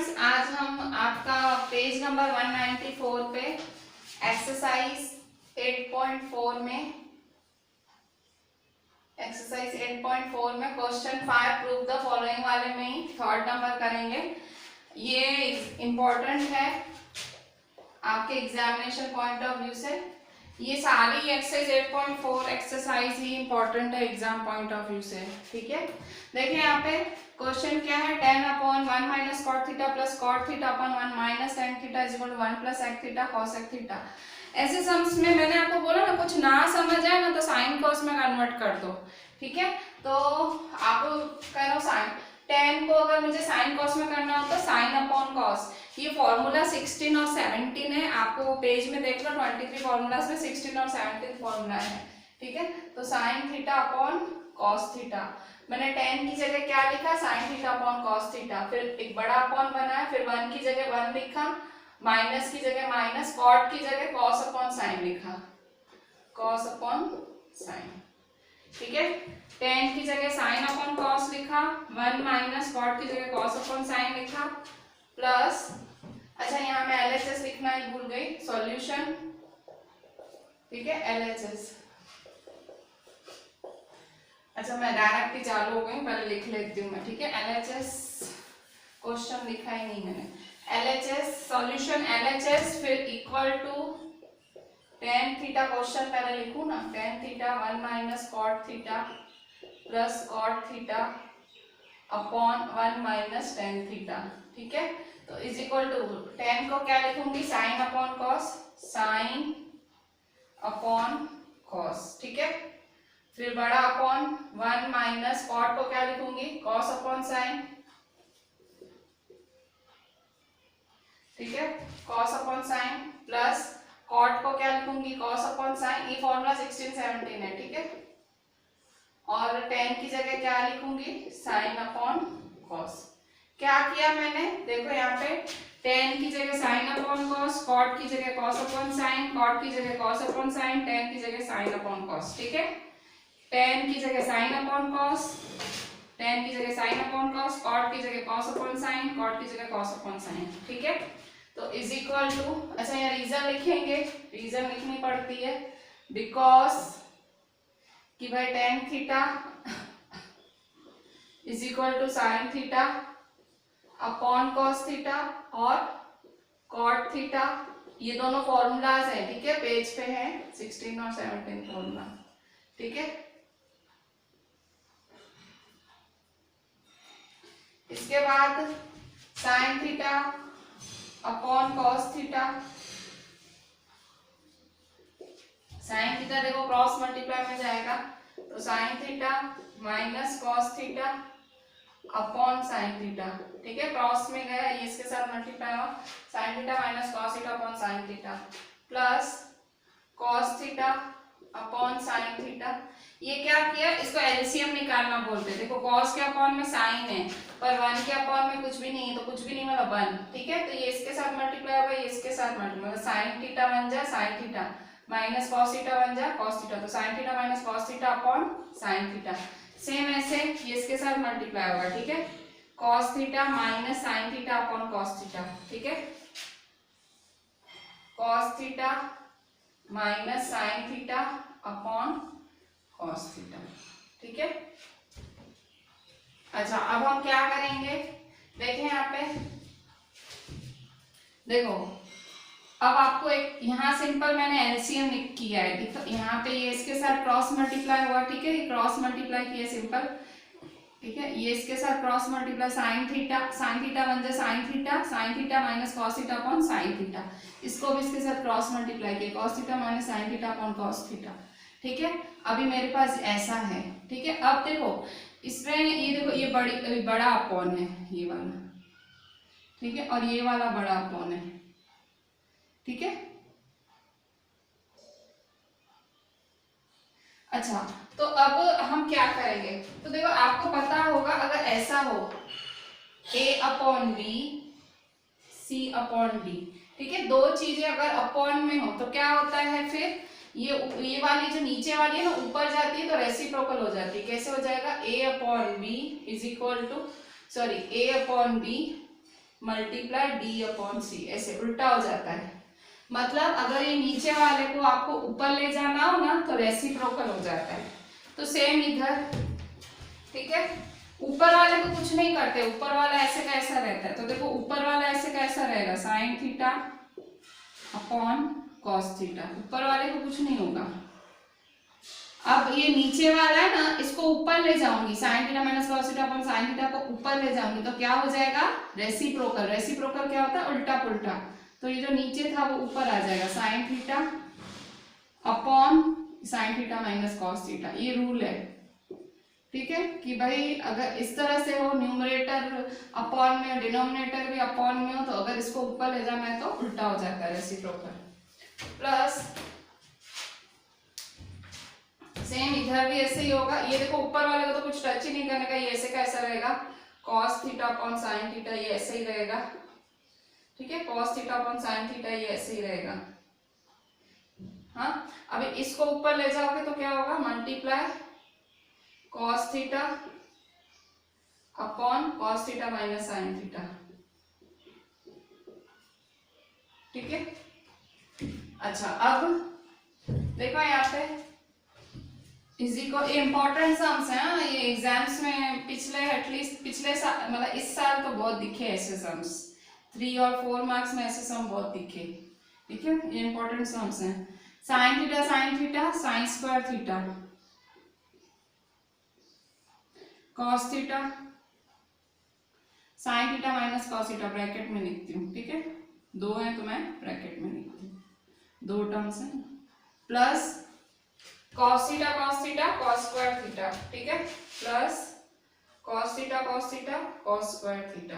Students, आज हम आपका पेज नंबर 194 पे एक्सरसाइज 8.4 में क्वेश्चन 5 प्रूव द फॉलोइंग वाले में ही थर्ड नंबर करेंगे। ये इम्पोर्टेंट है आपके एग्जामिनेशन पॉइंट ऑफ व्यू से। ये सारी एक्सरसाइज 8.4 एक्सरसाइज ही इम्पोर्टेंट है एग्जाम पॉइंट ऑफ व्यू से। ठीक है, देखिए यहाँ पे क्वेश्चन क्या है, tan upon 1 minus cot theta plus cot theta upon 1 minus tan theta is equal to 1 plus sec theta cosec theta. ऐसे सम्स में मैंने आपको बोला ना, कुछ ना समझ आए ना तो साइन कॉस में कन्वर्ट कर दो। ठीक है, तो आप करो साइन tan को अगर मुझे साइन कॉस में करना हो तो साइन अपॉन कॉस। ये फॉर्मूला 16 और 17 है, आपको पेज में देख लो 23 फॉर्मूलाज में 16 और 17 फॉर्मूला है। ठीक है, तो sign theta upon cos theta, मैंने tan की जगह क्या लिखा, sign theta upon cos theta, फिर एक बड़ा अपॉन बनाया, फिर 1 की जगह 1 लिखा, माइनस की जगह माइनस, कॉट की जगह कॉस अपॉन साइन लिखा, कॉस अपॉन साइन। ठीक है, tan की जगह साइन अपॉन कॉस लिखा, 1 माइनस कॉट की जगह कॉस अपॉन साइन लिखा, प्लस अच्छा यहाँ मैं LHS लिखना ही भूल गई, सॉल्यूशन। ठीक है, LHS। अच्छा मैं डायरेक्ट ही चालू हो गई, पहले लिख लेती हूँ मैं। ठीक है, LHS क्वेश्चन लिखा ही नहीं मैंने। LHS सॉल्यूशन LHS फिर equal to tan theta, question पहले लिखूँ ना, tan theta 1 minus cot theta plus cot theta upon 1 minus tan theta. ठीक है, तो इज इक्वल टू tan को क्या लिखूंगी, sign upon cos, sine upon cos. ठीक है, फिर बड़ा अपॉन 1 माइनस कॉट को क्या लिखूंगी, कॉस अपॉन साइन। ठीक है, cos upon sine plus cot को क्या लिखूंगी, कॉस अपॉन साइन। ये फॉर्मूला 16 17 है। ठीक है, और tan की जगह क्या लिखूंगी, साइन अपॉन कॉस। क्या किया मैंने, देखो यहाँ पे tan की जगह साइन अपॉन कॉस, कॉट की जगह कॉस अपॉन साइन, कॉट की जगह कॉस अपॉन साइन, tan की जगह साइन अपॉन कॉस। ठीक है, tan की जगह साइन अपॉन कॉस, tan की जगह साइन अपॉन कॉस, कॉट की जगह कॉस अपॉन साइन, कॉट की जगह कॉस अपॉन साइन। ठीक है, तो इज इक्वल टू, अच्छा यहाँ रीजन लिखेंगे, रीजन लिखनी पड़ती है, बिकॉज कि भाई tan theta is equal to sine theta upon cos theta और कॉट थीटा, ये दोनों फॉर्मूलाज हैं। ठीक है, पेज पे है 16 और 17 फॉर्मूला। ठीक है, इसके बाद sign theta upon cos theta, sine theta देखो क्रॉस मल्टीप्लाई में जाएगा, तो sign theta minus cos theta upon sine theta. ठीक है, क्रॉस में गया, ये इसके साथ मल्टीप्लाई हुआ, sign theta minus cos theta upon sine theta plus cos theta upon sine theta. ये क्या किया, इसको एलसीएम निकालना बोलते हैं। देखो कॉस के अपॉन में साइन है पर 1 के अपॉन में कुछ भी नहीं है, तो कुछ भी नहीं मतलब 1। ठीक है, तो ये इसके साथ मल्टीप्लाई होगा, ये इसके साथ मल्टीप्लाई, साइन थीटा बन जाए sign theta minus cos theta बन जाए कॉस थीटा, तो sign theta minus cos theta upon sine theta. Same ऐसे ये इसके साथ मल्टीप्लाई होगा। ठीक है, cos theta minus sine theta upon cos theta. ठीक है, cos theta minus sine theta upon cos theta. ठीक है, अच्छा अब हम क्या करेंगे, देखें यहाँ पे, देखो अब आपको एक यहाँ सिंपल मैंने एलसीएम किया है। देखो यहाँ पे ये इसके साथ क्रॉस मल्टीप्लाई हुआ। ठीक है, ये क्रॉस मल्टीप्लाई किया सिंपल। ठीक है, ये इसके साथ क्रॉस मल्टीप्लाई, साइन थीटा बन जाए sign theta minus cos theta upon sine theta, इसको भी इसके साथ क्रॉस मल्टीप्लाई किया, cos theta minus sine theta upon cos theta. ठीक है, अभी मेरे पास ऐसा है। ठीक है, अब देखो इसमें ये देखो ये बड़ा अपॉन है ये वाला। ठीक है, और ये वाला बड़ा अपॉन है। ठीक है, अच्छा तो अब हम क्या करेंगे, तो देखो आपको पता होगा अगर ऐसा हो a upon B C upon D. ठीक है, दो चीजें अगर अपॉन में हो तो क्या होता है, फिर ये वाली जो नीचे वाली है ना ऊपर जाती है तो रेसिप्रोकल हो जाती है। कैसे हो जाएगा, a upon b is equal to, sorry a upon b multiply d upon c, ऐसे उल्टा हो जाता है। मतलब अगर ये नीचे वाले को आपको ऊपर ले जाना हो ना तो रेसिप्रोकल हो जाता है। तो सेम इधर, ठीक है, ऊपर वाले को कुछ नहीं करते, ऊपर वाला ऐसे का ऐसा रहता है। तो देखो ऊपर वाला ऐसे का ऐसा रहेगा, sign theta upon cos theta, ऊपर वाले को कुछ नहीं होगा। अब ये नीचे वाला है ना, इसको ऊपर ले जाऊंगी, sign theta minus cos theta upon sine theta को ऊपर ले जाऊंगी तो क्या हो जाएगा, रेसिप्रोकल। रेसिप्रोकल क्या होता है, उल्टा पुल्टा। तो ये जो नीचे था वो ऊपर आ जाएगा, sign theta upon sine theta minus cos theta. ये रूल है, ठीक है, कि भाई अगर इस तरह से हो, न्यूमरेटर अपॉन में, डिनोमिनेटर भी अपॉन में हो, तो अगर इसको ऊपर ले जाना है तो उल्टा हो जाता है, रेसिप्रोकल। प्लस सेम इधर भी ऐसे ही होगा। ये देखो ऊपर वाले को तो कुछ टच ही नहीं करने का, ये ऐसे का ऐसा रहेगा, cos theta upon sine theta, ये ऐसे ही रहेगा, ठीक है, cos theta upon sine theta ये ऐसे ही रहेगा। हाँ, अभी इसको ऊपर ले जाओगे तो क्या होगा, multiply cos theta upon cos theta minus sine theta, ठीक है। अच्छा, अब देखो यहाँ पे ये इंपॉर्टेंट सम्स हैं, ये एग्जाम्स में पिछले एटलीस्ट पिछले साल, मतलब इस साल तो बहुत दिखे ऐसे सम्स, 3 और 4 मार्क्स में ऐसे सम बहुत दिखे, ठीक है। ये इंपॉर्टेंट सम्स हैं। Sine theta sine square theta cos theta sine theta minus cos theta, bracket में लिखती हूँ, ठीक है, दो हैं तो मैं ब्रैकेट में लिखती हूँ, दो टर्म्स हैं, plus cos theta cos square theta, ठीक है, plus cos theta cos square theta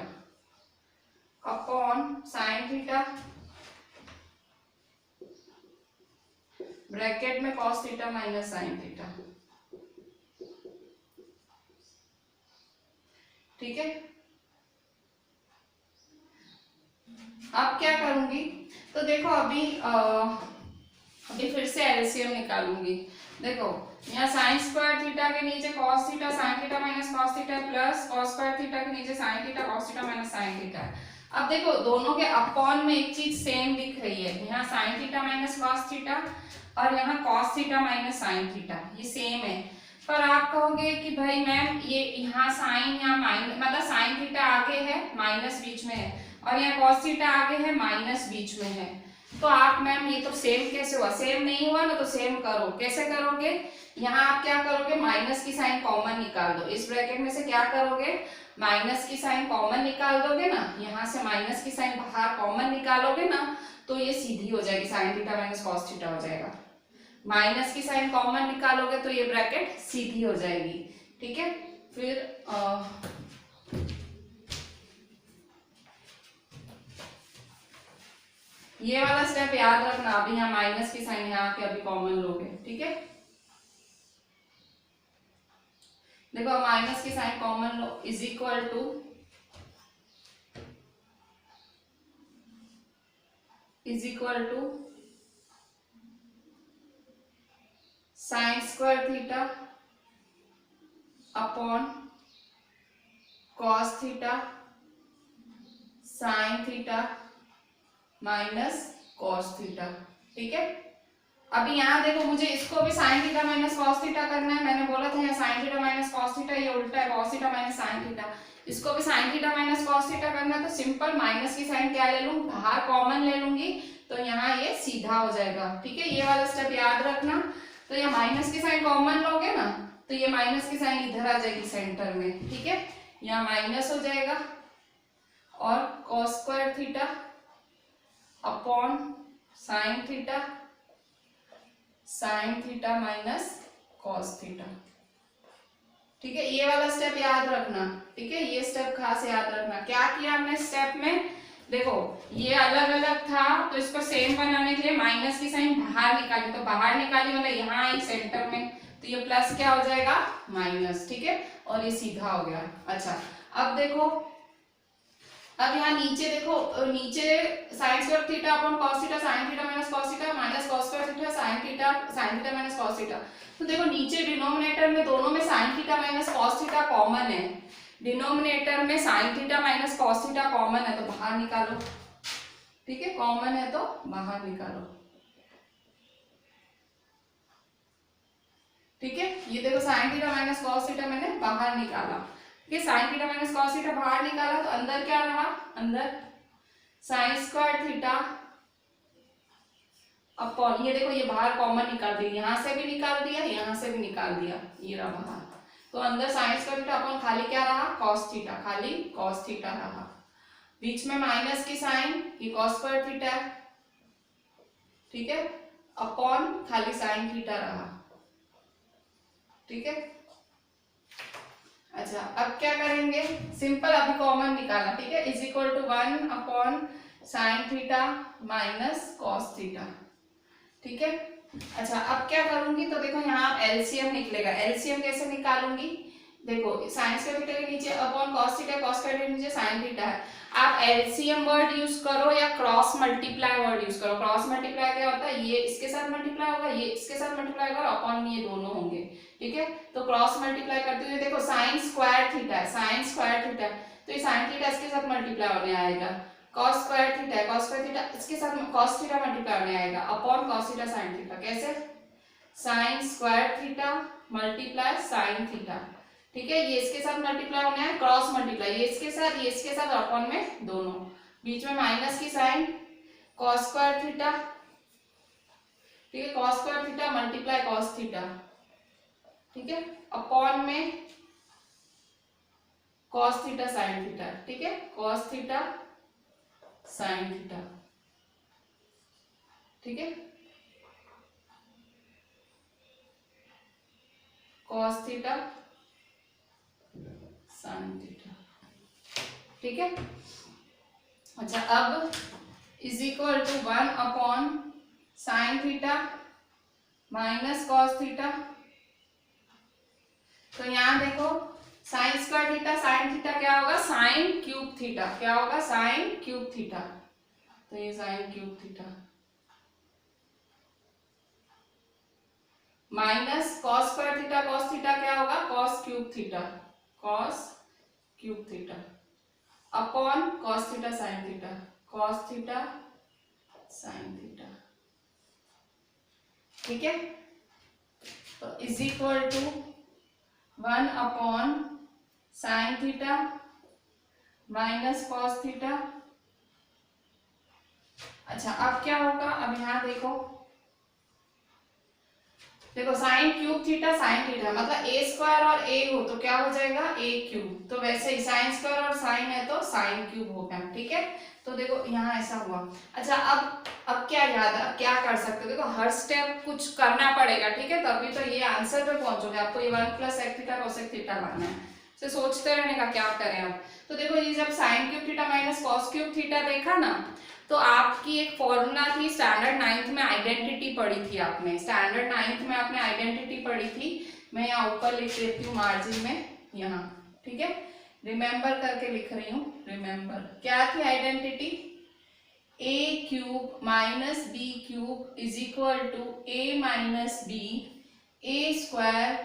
upon sine theta bracket में cos theta minus sine theta, ठीक है। अब क्या करूंगी, तो देखो अभी फिर से एलसीएम निकालूंगी। देखो यहाँ साइन स्क्वायर थीटा के नीचे cos theta sine theta minus cos theta, plus cos square theta के नीचे sign theta cos theta minus sine theta. अब देखो दोनों के अपॉन में एक चीज सेम दिख रही है, यहाँ sine theta minus cos theta और यहाँ cos theta minus sine theta, ये सेम है। पर आप कहोगे कि भाई मैम ये यहाँ साइन यहाँ माइनस, मतलब साइन थीटा आगे है माइनस बीच में है और यहाँ कॉस थीटा आगे है माइनस बीच में है, तो आप मैम ये तो सेम कैसे हुआ, सेम नहीं हुआ ना, तो सेम करो। कैसे करोगे, यहाँ आप क्या करोगे, माइनस की साइन कॉमन निकाल दो, इस ब्रैकेट में से क्या करोगे, माइनस की साइन कॉमन निकाल दोगे ना, यहाँ से माइनस की साइन बाहर कॉमन निकालोगे ना तो ये सीधी हो जाएगी, sign theta minus cos theta हो जाएगा। माइनस की साइन कॉमन निकालोगे तो ये ब्रैकेट सीधी हो जाएगी, ठीक है। फिर ये वाला स्टेप याद रखना, अभी यहाँ माइनस की साइन यहाँ के अभी कॉमन लोगे, ठीक है। देखो माइनस की साइन कॉमन लो, is equal to sine square theta upon cos theta sine theta minus cos theta, ठीक है। अभी यहाँ देखो मुझे इसको भी sine theta minus cos theta करना है, मैंने बोला था यहाँ sine theta minus cos theta, ये उल्टा है, cos theta minus sine theta, इसको भी sine theta minus cos theta करना है, तो सिंपल माइनस की साइन क्या ले लूँ, बाहर कॉमन ले लूंगी, तो यहाँ ये सीधा हो जाएगा, ठीक है। ये वाला स्टेप याद रखना। तो यहाँ माइनस की साइन कॉमन लोगे ना तो ये माइनस की साइन इधर आ जाएगी सेंटर में, ठीक है, यहाँ माइनस हो जाएगा और cos square theta upon sine theta minus cos theta, ठीक है। ये वाला स्टेप याद रखना, ठीक है, ये स्टेप खास याद रखना। क्या किया हमने स्टेप में, देखो ये अलग अलग था तो इसको सेम बनाने के लिए माइनस की साइन बाहर निकाली, तो बाहर निकाली मतलब यहाँ आई सेंटर में, तो ये प्लस क्या हो जाएगा, माइनस, ठीक है, और ये सीधा हो गया। अच्छा अब देखो, अब यहाँ नीचे देखो, नीचे sign square theta upon cos theta sine theta minus cos theta minus cos square theta sine theta minus cos theta. तो देखो नीचे डिनोमिनेटर में दोनों में sine theta minus cos theta common है, डिनोमिनेटर में sine theta minus cos theta common है तो बाहर निकालो, ठीक है, कॉमन है तो बाहर निकालो, ठीक है। ये देखो sign theta minus cos theta मैंने बाहर निकाला, ठीक है, sine theta minus cos theta बाहर निकाला तो अंदर क्या रहा, अंदर साइन स्क्वायर थीटा अपॉन, ये देखो ये बाहर कॉमन निकाल दिया, यहां से भी निकाल दिया, यहां से भी निकाल दिया, ये रहा बाहर, तो अंदर साइन स्क्वायर थीटा अपॉन खाली क्या रहा, कॉस थीटा, खाली कॉस थीटा रहा, बीच में माइनस की साइन, ये कॉस स्क्वायर थीटा है, ठीक है, अपॉन खाली साइन थीटा रहा, ठीक है। अच्छा अब क्या करेंगे, सिंपल अभी कॉमन निकाला, ठीक है, इज इक्वल टू 1 अपॉन sine theta minus cos theta, ठीक है। अच्छा अब क्या करूंगी, तो देखो यहाँ एलसीएम निकलेगा, एलसीएम कैसे निकालूंगी, देखो साइन स्क्वायर थीटा के नीचे upon cos theta, cos square के नीचे साइन थीटा है, आप एलसीएम वर्ड यूज करो या क्रॉस मल्टीप्लाई वर्ड यूज करो। क्रॉस मल्टीप्लाई क्या होता है, ये इसके साथ मल्टीप्लाई होगा, ये इसके साथ मल्टीप्लाई होगा, अपॉन ये दोनों होंगे, ठीक है। तो क्रॉस मल्टीप्लाई करते हुए देखो साइन स्क्वायर थीटा है, साइन स्क्वायर थीटा, तो ये साइन थीटा इसके साथ मल्टीप्लाई होने आएगा, कॉस स्क्वायर थीटा है, कॉस स्क्वायर थीटा इसके साथ कॉस थीटा मल्टीप्लाई होने आएगा, upon cos theta sine theta, कैसे, sine square theta multiply sine theta, ठीक है, ये इसके साथ मल्टीप्लाई होना है, क्रॉस मल्टीप्लाई, ये इसके साथ अपॉन में दोनों, बीच में माइनस की साइन, कॉस स्क्वायर थीटा, ठीक है, cos square theta multiply cos theta, ठीक है, अपॉन में कॉस थीटा साइन थीटा, ठीक है, कॉस थीटा साइन थीटा, ठीक है, कॉस थीटा साइन थीटा, ठीक है। अच्छा अब इज इक्वल टू 1 अपॉन sine theta minus cos theta, तो यहां देखो sine square theta sine theta क्या होगा, साइन क्यूब थीटा, क्या होगा, साइन क्यूब थीटा, तो ये sine cube theta minus cos square theta cos theta क्या होगा, cos cube theta, cos cube theta, upon cos theta sine theta, cos theta sine theta, ठीक है। तो इज इक्वल टू 1 अपॉन sine theta minus cos theta. अच्छा अब क्या होगा, अब यहां देखो, देखो sine cube theta sine theta मतलब ए स्क्वायर और ए हो तो क्या हो जाएगा, ए क्यूब, तो वैसे ही साइन स्क्वायर और साइन है तो साइन क्यूब होगा, ठीक है। तो देखो यहाँ ऐसा हुआ। अच्छा अब क्या याद है, क्या कर सकते हो, देखो हर स्टेप कुछ करना पड़ेगा, ठीक है, तभी तो ये आंसर पे पहुंचोगे। आपको ये 1 plus sec theta cosec theta लाना है, तो सोचते रहने का क्या करें आप। तो देखो ये जब sign cube theta minus cos cube theta देखा ना, तो आपकी एक फॉर्मूला थी, स्टैंडर्ड 9th में आइडेंटिटी पढ़ी थी आपने, स्टैंडर्ड 9th में आपने आइडेंटिटी पढ़ी थी, मैं यहाँ ऊपर लिख देती हूँ मार्जिन में यहाँ, ठीक है, रिमेंबर करके लिख रही हूँ, रिमेंबर। क्या थी identity, A cube minus B cube is equal to A minus B, A square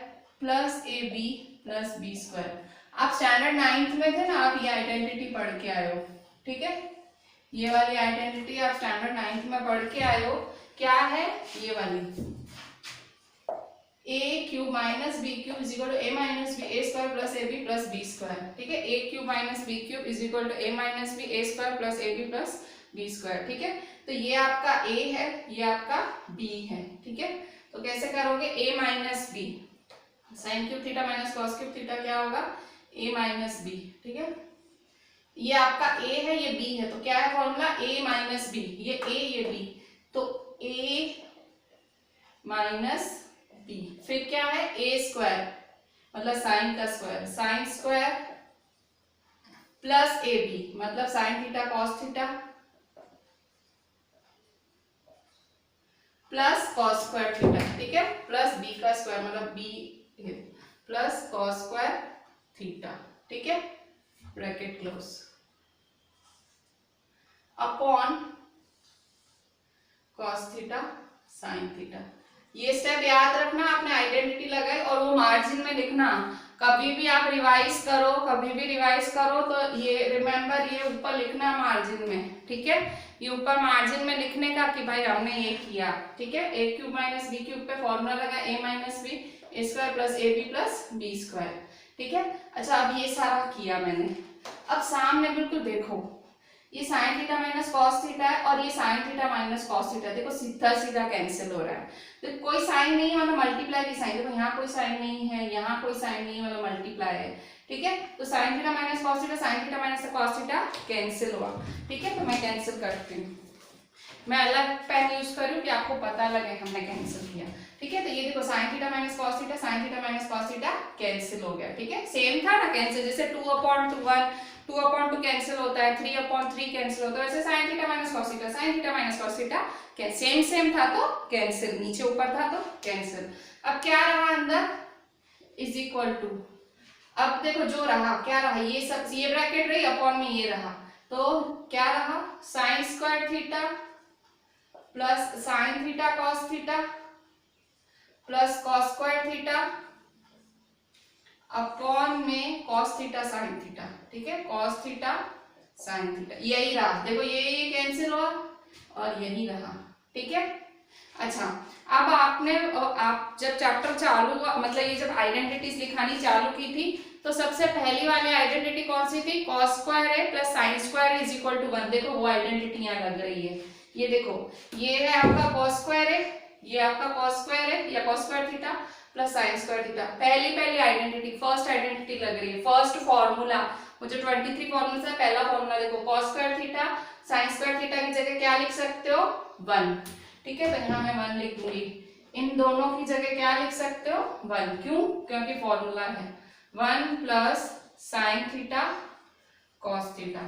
plus A B plus B square. आप स्टैंडर्ड 9th में थे ना, आप ये आइडेंटिटी पढ़ के आए हो, ठीक है, ये वाली आइडेंटिटी आप स्टैंडर्ड 9th में पढ़ के आए हो। क्या है ये वाली, a cube minus B cube is equal to A minus B A square plus A B plus B square, ठीक है, a cube minus B cube is equal to A minus B A square plus A B plus B square, ठीक है। तो ये आपका ए है, ये आपका बी है, ठीक है। तो कैसे करोगे, a minus b, sine cube theta minus cos cube theta क्या होगा, ए माइनस बी, ठीक है, ये आपका a है, ये b है, तो क्या है फॉर्मूला, a माइनस बी, ये a ये b, तो a माइनस b, फिर क्या है a स्क्वायर मतलब साइन का स्क्वायर, साइन स्क्वायर प्लस ए बी मतलब sine theta cos theta plus cos square theta, ठीक है, प्लस b का स्क्वायर मतलब b plus cos square theta, ठीक है, bracket close, upon cos theta sine theta. ये स्टेप याद रखना, आपने आइडेंटिटी लगाई और वो मार्जिन में लिखना, कभी भी आप रिवाइज करो, कभी भी रिवाइज करो तो ये रिमेंबर ये ऊपर लिखना मार्जिन में, ठीक है। ये ऊपर मार्जिन में लिखने का कि भाई हमने ये किया, ठीक है। A cube minus B cube पे फॉर्मूला लगा a minus B A square plus A B plus B square, ठीक है। अच्छा अब ये सारा किया मैंने, अब सामने बिल्कुल देखो ये sine theta minus cos theta है और ये sine theta minus cos theta, देखो सीधा सीधा कैंसिल हो रहा है। तो कोई साइन नहीं है मतलब मल्टीप्लाई की साइन, देखो यहाँ कोई साइन नहीं है, यहाँ कोई साइन नहीं है मतलब मल्टीप्लाई है, ठीक है। तो sign theta minus cos theta, sine theta minus cos theta cancel हुआ, ठीक है। तो मैं कैंसिल करती हूँ, मैं अलग पेन यूज कर रही हूँ कि आपको पता लगे हमने कैंसिल किया, ठीक है। तो ये देखो sign theta minus cos theta, sine theta minus cos theta cancel हो गया, ठीक है। सेम था ना कैंसिल, जैसे 2/2 2/2 कैंसिल होता है, 3/3 कैंसिल होता है, वैसे sign theta minus cos theta, sine theta minus cos theta same same था तो कैंसिल, नीचे ऊपर था तो कैंसिल। अब क्या रहा अंदर, इज इक्वल टू, अब देखो जो रहा क्या रहा, ये सब ये ब्रैकेट रही अपॉन में ये रहा, तो क्या रहा sign square theta plus sine theta cos theta plus cos square theta upon में कॉस थीटा साइन थीटा, ठीक है। कॉस थीटा साइन थीटा यही रहा, देखो ये कैंसिल हुआ और यही रहा, ठीक है। अच्छा अब आपने आप जब चैप्टर चालू हुआ, मतलब ये जब आइडेंटिटीज लिखानी चालू की थी तो सबसे पहली वाली आइडेंटिटी कौन सी थी, कॉस स्क्वायर है plus sine square is equal to 1, देखो वो आइडेंटिटी यहाँ लग रही है, ये देखो ये है आपका कॉस स्क्वायर है, ये आपका कॉस स्क्वायर है या cos square theta plus sine square theta, पहली आइडेंटिटी फर्स्ट आइडेंटिटी लग रही है, फर्स्ट फॉर्मूला, वो जो 23 फॉर्मूला है पहला फॉर्मूला देखो cos square theta sign square theta की जगह क्या लिख सकते हो 1, ठीक है। तो यहाँ मैं 1 लिख दूंगी, इन दोनों की जगह क्या लिख सकते हो 1, क्यों, क्योंकि फॉर्मूला है 1 plus sine theta cos theta,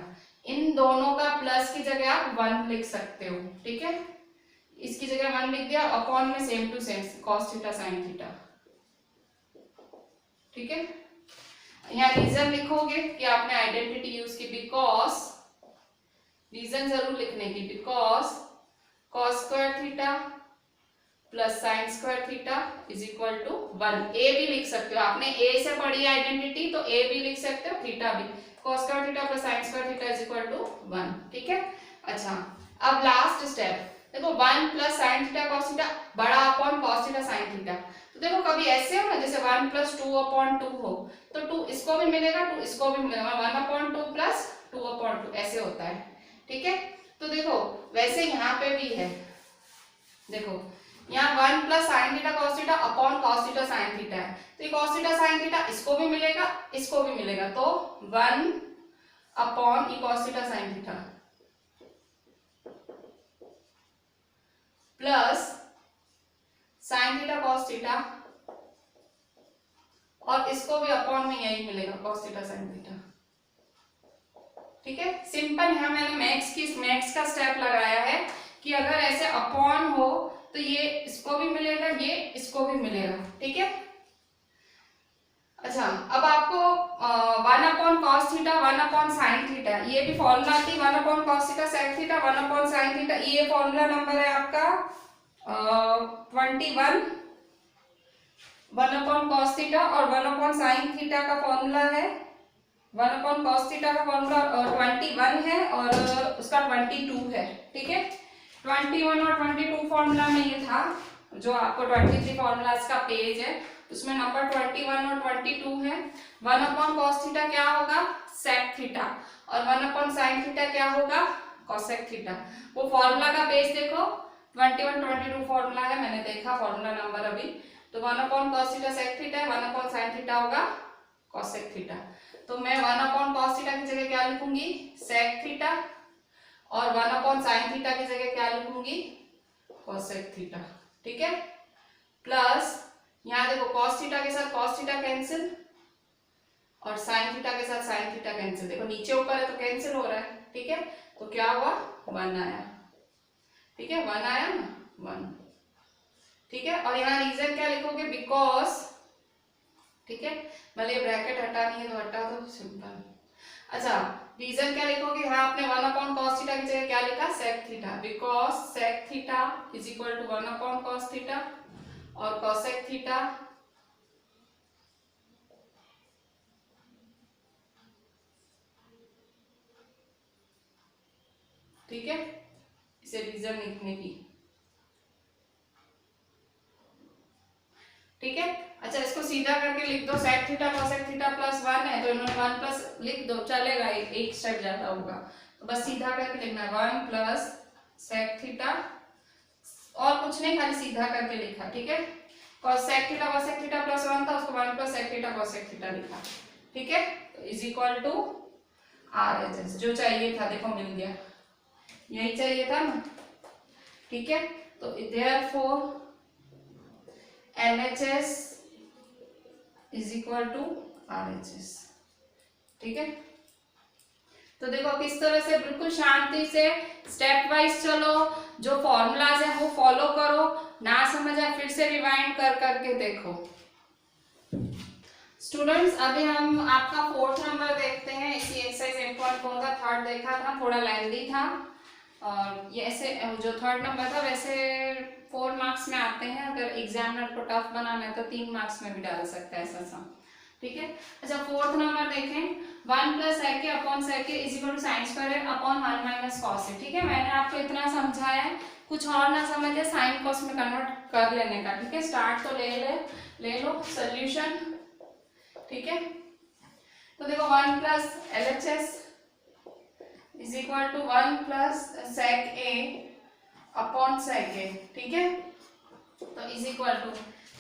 इन दोनों का प्लस की जगह आप 1 लिख सकते हो, ठीक है। इसकी जगह 1 लिख दिया, अपॉन में same to same cos theta sine theta, ठीक है। यहाँ रीजन लिखोगे कि आपने आइडेंटिटी यूज की, बिकॉज रीजन जरूर लिखने की, because cos square theta plus sine square theta is equal to 1, ए भी लिख सकते हो, आपने ए से पढ़ी आइडेंटिटी तो ए भी लिख सकते हो, थीटा भी, cos square theta plus sine square theta is equal to 1, ठीक है। अच्छा अब लास्ट स्टेप देखो 1 plus sine theta cos theta बड़ा upon cos theta sine theta, तो देखो कभी ऐसे हो ना जैसे 1 प्लस 2/2 हो तो 2 इसको भी मिलेगा 2 इसको भी मिलेगा, 1/2 प्लस 2/2 ऐसे होता है, ठीक है। तो देखो वैसे यहाँ पे भी है, देखो यहाँ 1 plus sine theta cos theta upon cos theta sine theta है, तो ये कॉस थीटा साइन थीटा इसको भी मिलेगा इसको भी मिलेगा, तो 1 अपॉन ये cos theta sine theta plus sine theta cos theta और इसको भी अपॉन में यही मिलेगा कॉस थीटा साइन थीटा, ठीक है। सिंपल है, मैंने मैक्स का स्टेप लगाया है कि अगर ऐसे अपॉन हो तो ये इसको भी मिलेगा ये इसको भी मिलेगा, ठीक है। अच्छा अब आपको 1/cos थीटा 1/sin थीटा ये भी फॉर्मूला थी, 1/cos theta sec theta 1/sin theta, ये फॉर्मूला नंबर है आपका 21, 1/cos थीटा और 1/sin थीटा का फॉर्मूला है 1/cos थीटा का फॉर्मूला 21 है और उसका 22 है, ठीक है। 21 और 22 फॉर्मूला में ये था, जो आपको 23 फॉर्मूलाज का पेज है उसमें नंबर 21 और 22 है। 1/cos थीटा क्या होगा sec थीटा और 1/sin थीटा क्या होगा cosec थीटा। वो फॉर्मूला का पेज देखो 21 22 फॉर्मूला है, मैंने देखा फॉर्मूला नंबर अभी, तो 1/cos थीटा sec थीटा है, 1/sin थीटा होगा cosec थीटा। तो मैं 1/cos थीटा की जगह क्या लिखूंगी sec थीटा और 1/sin थीटा की जगह क्या लिखूंगी cosec थीटा, ठीक है। प्लस यहाँ देखो cos थीटा के साथ cos थीटा कैंसिल और sin थीटा के साथ sin थीटा कैंसिल, देखो नीचे ऊपर है तो कैंसिल हो रहा है, ठीक है। तो क्या हुआ 1 आया, ठीक है 1 आया ना 1, ठीक है। और यहाँ रीजन क्या लिखोगे बिकॉज, ठीक है, भले ब्रैकेट हटानी है तो हटा दो सिंपल। अच्छा रीजन क्या लिखोगे, यहाँ आपने 1/cos थीटा की जगह क्या लिखा sec theta, because sec theta is equal to 1/cos theta और cosec थीटा ठीक है, इसे रीजन लिखने की। ठीक है, अच्छा इसको सीधा करके लिख दो, sec theta cosec theta plus 1 है तो इन्होंने 1 प्लस लिख दो, चलेगा, एक स्टेप ज्यादा होगा, तो बस सीधा करके लिखना है 1 प्लस sec थीटा, और कुछ नहीं, खाली सीधा करके लिखा। ठीक है, sec theta cosec theta plus 1 था, उसको 1 plus sec theta cosec theta लिखा। ठीक है, तो इज इक्वल टू RHS, जो चाहिए था देखो मिल गया, यही चाहिए था ना। ठीक है, तो therefore LHS is equal to RHS। ठीक है, तो देखो किस तरह से बिल्कुल शांति से स्टेप वाइज चलो, जो फॉर्मूलाज है वो फॉलो करो, ना समझ आए फिर से रिवाइंड कर करके देखो। स्टूडेंट्स अभी हम आपका 4th नंबर देखते हैं, इसी एक्सरसाइज 8.4 का 3rd देखा था, थोड़ा लेंथी था, और ये ऐसे जो 3rd नंबर था वैसे 4 मार्क्स में आते हैं, अगर एग्जामिनर को टफ बनाना है तो 3 मार्क्स में भी डाल सकता है ऐसा सा। ठीक है, अच्छा 4th नंबर देखें, 1 plus sec upon sec is equal to sin square upon 1 minus cos। ठीक है, मैंने आपको इतना समझाया है, कुछ और ना समझे साइन कॉस में कन्वर्ट कर लेने का। ठीक है, स्टार्ट तो ले लो सोल्यूशन। ठीक है, तो देखो 1 plus LHS is equal to 1 plus sec a upon sec a। ठीक है, तो इज इक्वल टू,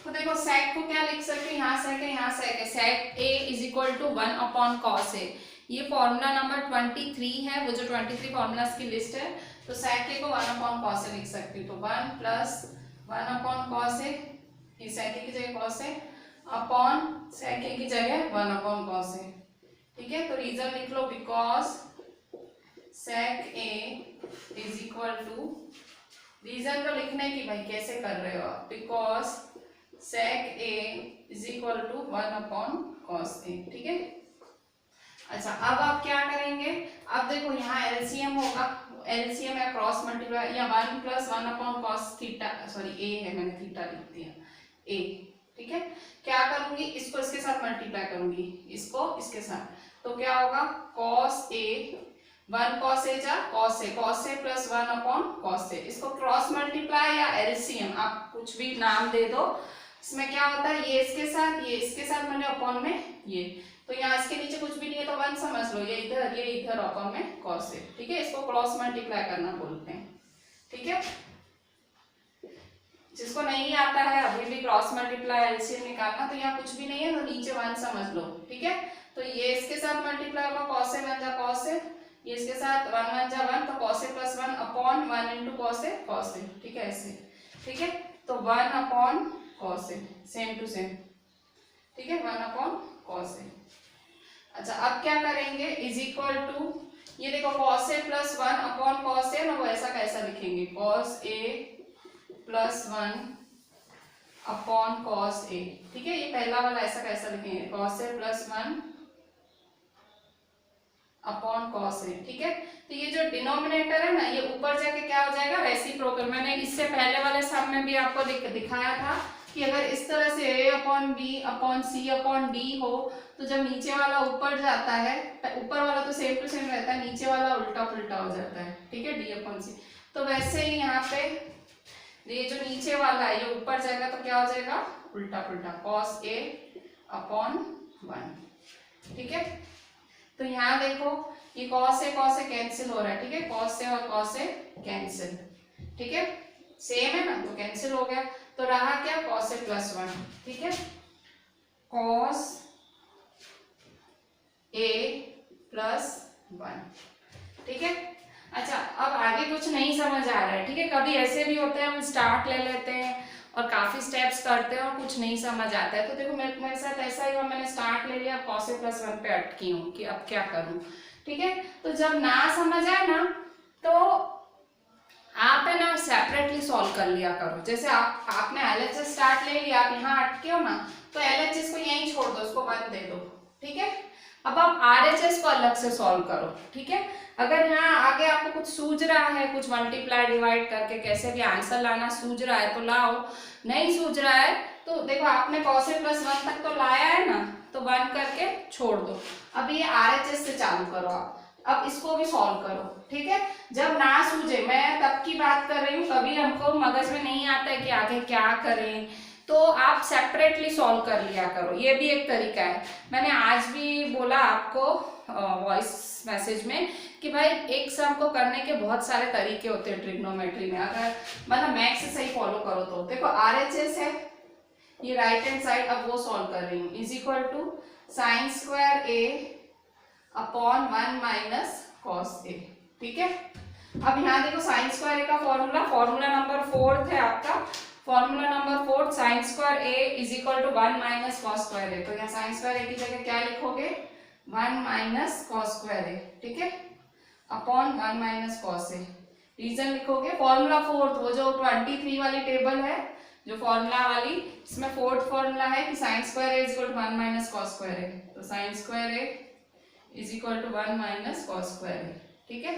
तो देखो sec को क्या लिख सकते हैं, यहाँ sec है, यहाँ sec है, sec a is equal to 1 upon cos a। ये फॉर्मूला नंबर 23 है, वो जो 23 फॉर्मूलाज की लिस्ट है, तो sec a को 1 अपॉन cos a लिख सकती हूँ, तो 1 प्लस 1 अपॉन cos a, ये sec a की जगह cos a upon sec a की जगह 1 अपॉन cos a। ठीक है, तो रीजन लिख लो, because sec a is equal to, reason तो लिखने की भाई कैसे कर रहे हो आप, because sec a is equal to 1 upon cos a। ठीक है, अच्छा अब आप क्या करेंगे, अब देखो यहाँ एलसीएम होगा, एलसीएम या क्रॉस मल्टीप्लाई, या 1 plus 1 upon cos theta, sorry a है, मैंने थीटा लिख दिया a। ठीक है, क्या करूंगी, इसको इसके साथ मल्टीप्लाई करूंगी, इसको इसके साथ, तो क्या होगा cos a, 1 cos a जा cos a plus 1 upon cos a, इसको क्रॉस मल्टीप्लाई या एलसीएम आप कुछ भी नाम दे दो। इसमें क्या होता है, ये इसके साथ मैंने अपॉन में ये, तो यहाँ इसके नीचे कुछ भी नहीं है तो 1 समझ लो, ये इधर अपॉन में cos a। ठीक है, इसको क्रॉस मल्टीप्लाई करना बोलते हैं। ठीक है, जिसको नहीं आता है अभी भी क्रॉस मल्टीप्लाई एलसीएम निकालना, तो यहाँ कुछ भी नहीं है तो नीचे 1 समझ लो। ठीक है, तो ये इसके साथ मल्टीप्लाई होगा, cos a 1 जा cos a, ये इसके साथ 1 1 जा 1, तो cos a plus 1 upon 1 into cos a। ठीक है, ऐसे। ठीक है, तो 1 upon cos a, same to same. ठीक है, 1 अपॉन cos a। अच्छा अब क्या करेंगे, इज इक्वल टू, ये देखो cos a plus 1 upon cos a ना, वो ऐसा कैसा लिखेंगे, cos a plus 1 upon cos a। ठीक है, ये पहला वाला ऐसा कैसा लिखेंगे, cos a plus 1 upon cos a। ठीक है, तो ये जो डिनोमिनेटर है ना, ये ऊपर जाके क्या हो जाएगा, रेसिप्रोकल। मैंने इससे पहले वाले सम में भी आपको दिखाया था कि अगर इस तरह से a upon b upon c upon d हो, तो जब नीचे वाला ऊपर जाता है, ऊपर वाला तो सेम टू सेम रहता है, नीचे वाला उल्टा पुल्टा हो जाता है। ठीक है, d अपॉन c, तो वैसे ही यहाँ पे ये जो नीचे वाला है ये ऊपर जाएगा तो क्या हो जाएगा, उल्टा पुल्टा, cos a अपॉन 1। ठीक है, तो यहाँ देखो ये cos a कैंसिल हो रहा है। ठीक है, cos a और cos a कैंसिल। ठीक है, सेम है ना, तो कैंसिल हो गया, तो रहा क्या, cos a प्लस 1। ठीक है, cos a प्लस 1। ठीक है, अच्छा अब आगे कुछ नहीं समझ आ रहा है। ठीक है, कभी ऐसे भी होता है हम स्टार्ट ले लेते हैं और काफी स्टेप्स करते हैं और कुछ नहीं समझ आता है, तो देखो मेरे साथ ऐसा ही हुआ, मैंने स्टार्ट ले लिया, cos a प्लस 1 पे अटकी हूँ कि अब क्या करूँ। ठीक है, तो जब ना समझ आए ना, तो आप है ना सेपरेटली सॉल्व कर लिया करो। जैसे आपने LHS स्टार्ट ले लिया, आप यहाँ अटके हो ना, तो LHS को यहीं छोड़ दो, उसको 1 दे दो। ठीक है, अब आप RHS को अलग से सॉल्व करो। ठीक है, अगर यहाँ आगे आपको कुछ सूझ रहा है, कुछ मल्टीप्लाई डिवाइड करके कैसे भी आंसर लाना सूझ रहा है तो लाओ, नहीं सूझ रहा है तो देखो आपने cos a प्लस 1 तक तो लाया है ना, तो 1 करके छोड़ दो। अब ये RHS से चालू करो आप, अब इसको भी सॉल्व करो, ठीक है। जब ना सूझे, मैं तब की बात कर रही हूँ, कभी हमको मगज में नहीं आता है कि आगे क्या करें, तो आप सेपरेटली सॉल्व कर लिया करो, ये भी एक तरीका है। मैंने आज भी बोला आपको वॉइस मैसेज में कि भाई एक सम को करने के बहुत सारे तरीके होते हैं ट्रिग्नोमेट्री में, अगर मतलब मैथ्स से सही फॉलो करो तो। देखो RHS है, ये राइट हैंड साइड, अब वो सॉल्व कर रही हूँ, is equal to sine square a upon 1 minus cos ए, ठीक है। अब यहाँ देखो साइन स्क्वायर ए का फॉर्मूला नंबर 4 है आपका, formula number 4 sine square a is equal to 1 minus cos square a. तो यहाँ साइन स्क्वायर ए की जगह क्या लिखोगे, 1 माइनस कॉस स्क्वायर ए, ठीक है, अपॉन 1 माइनस कॉस ए। रीजन लिखोगे फॉर्मूला 4, वो जो 23 वाली टेबल है, जो फॉर्मूला वाली, इसमें 4th फॉर्मूला है कि sine square a is equal to 1 minus cos square a. तो sine square a is equal to 1 minus cos square है, ठीक है।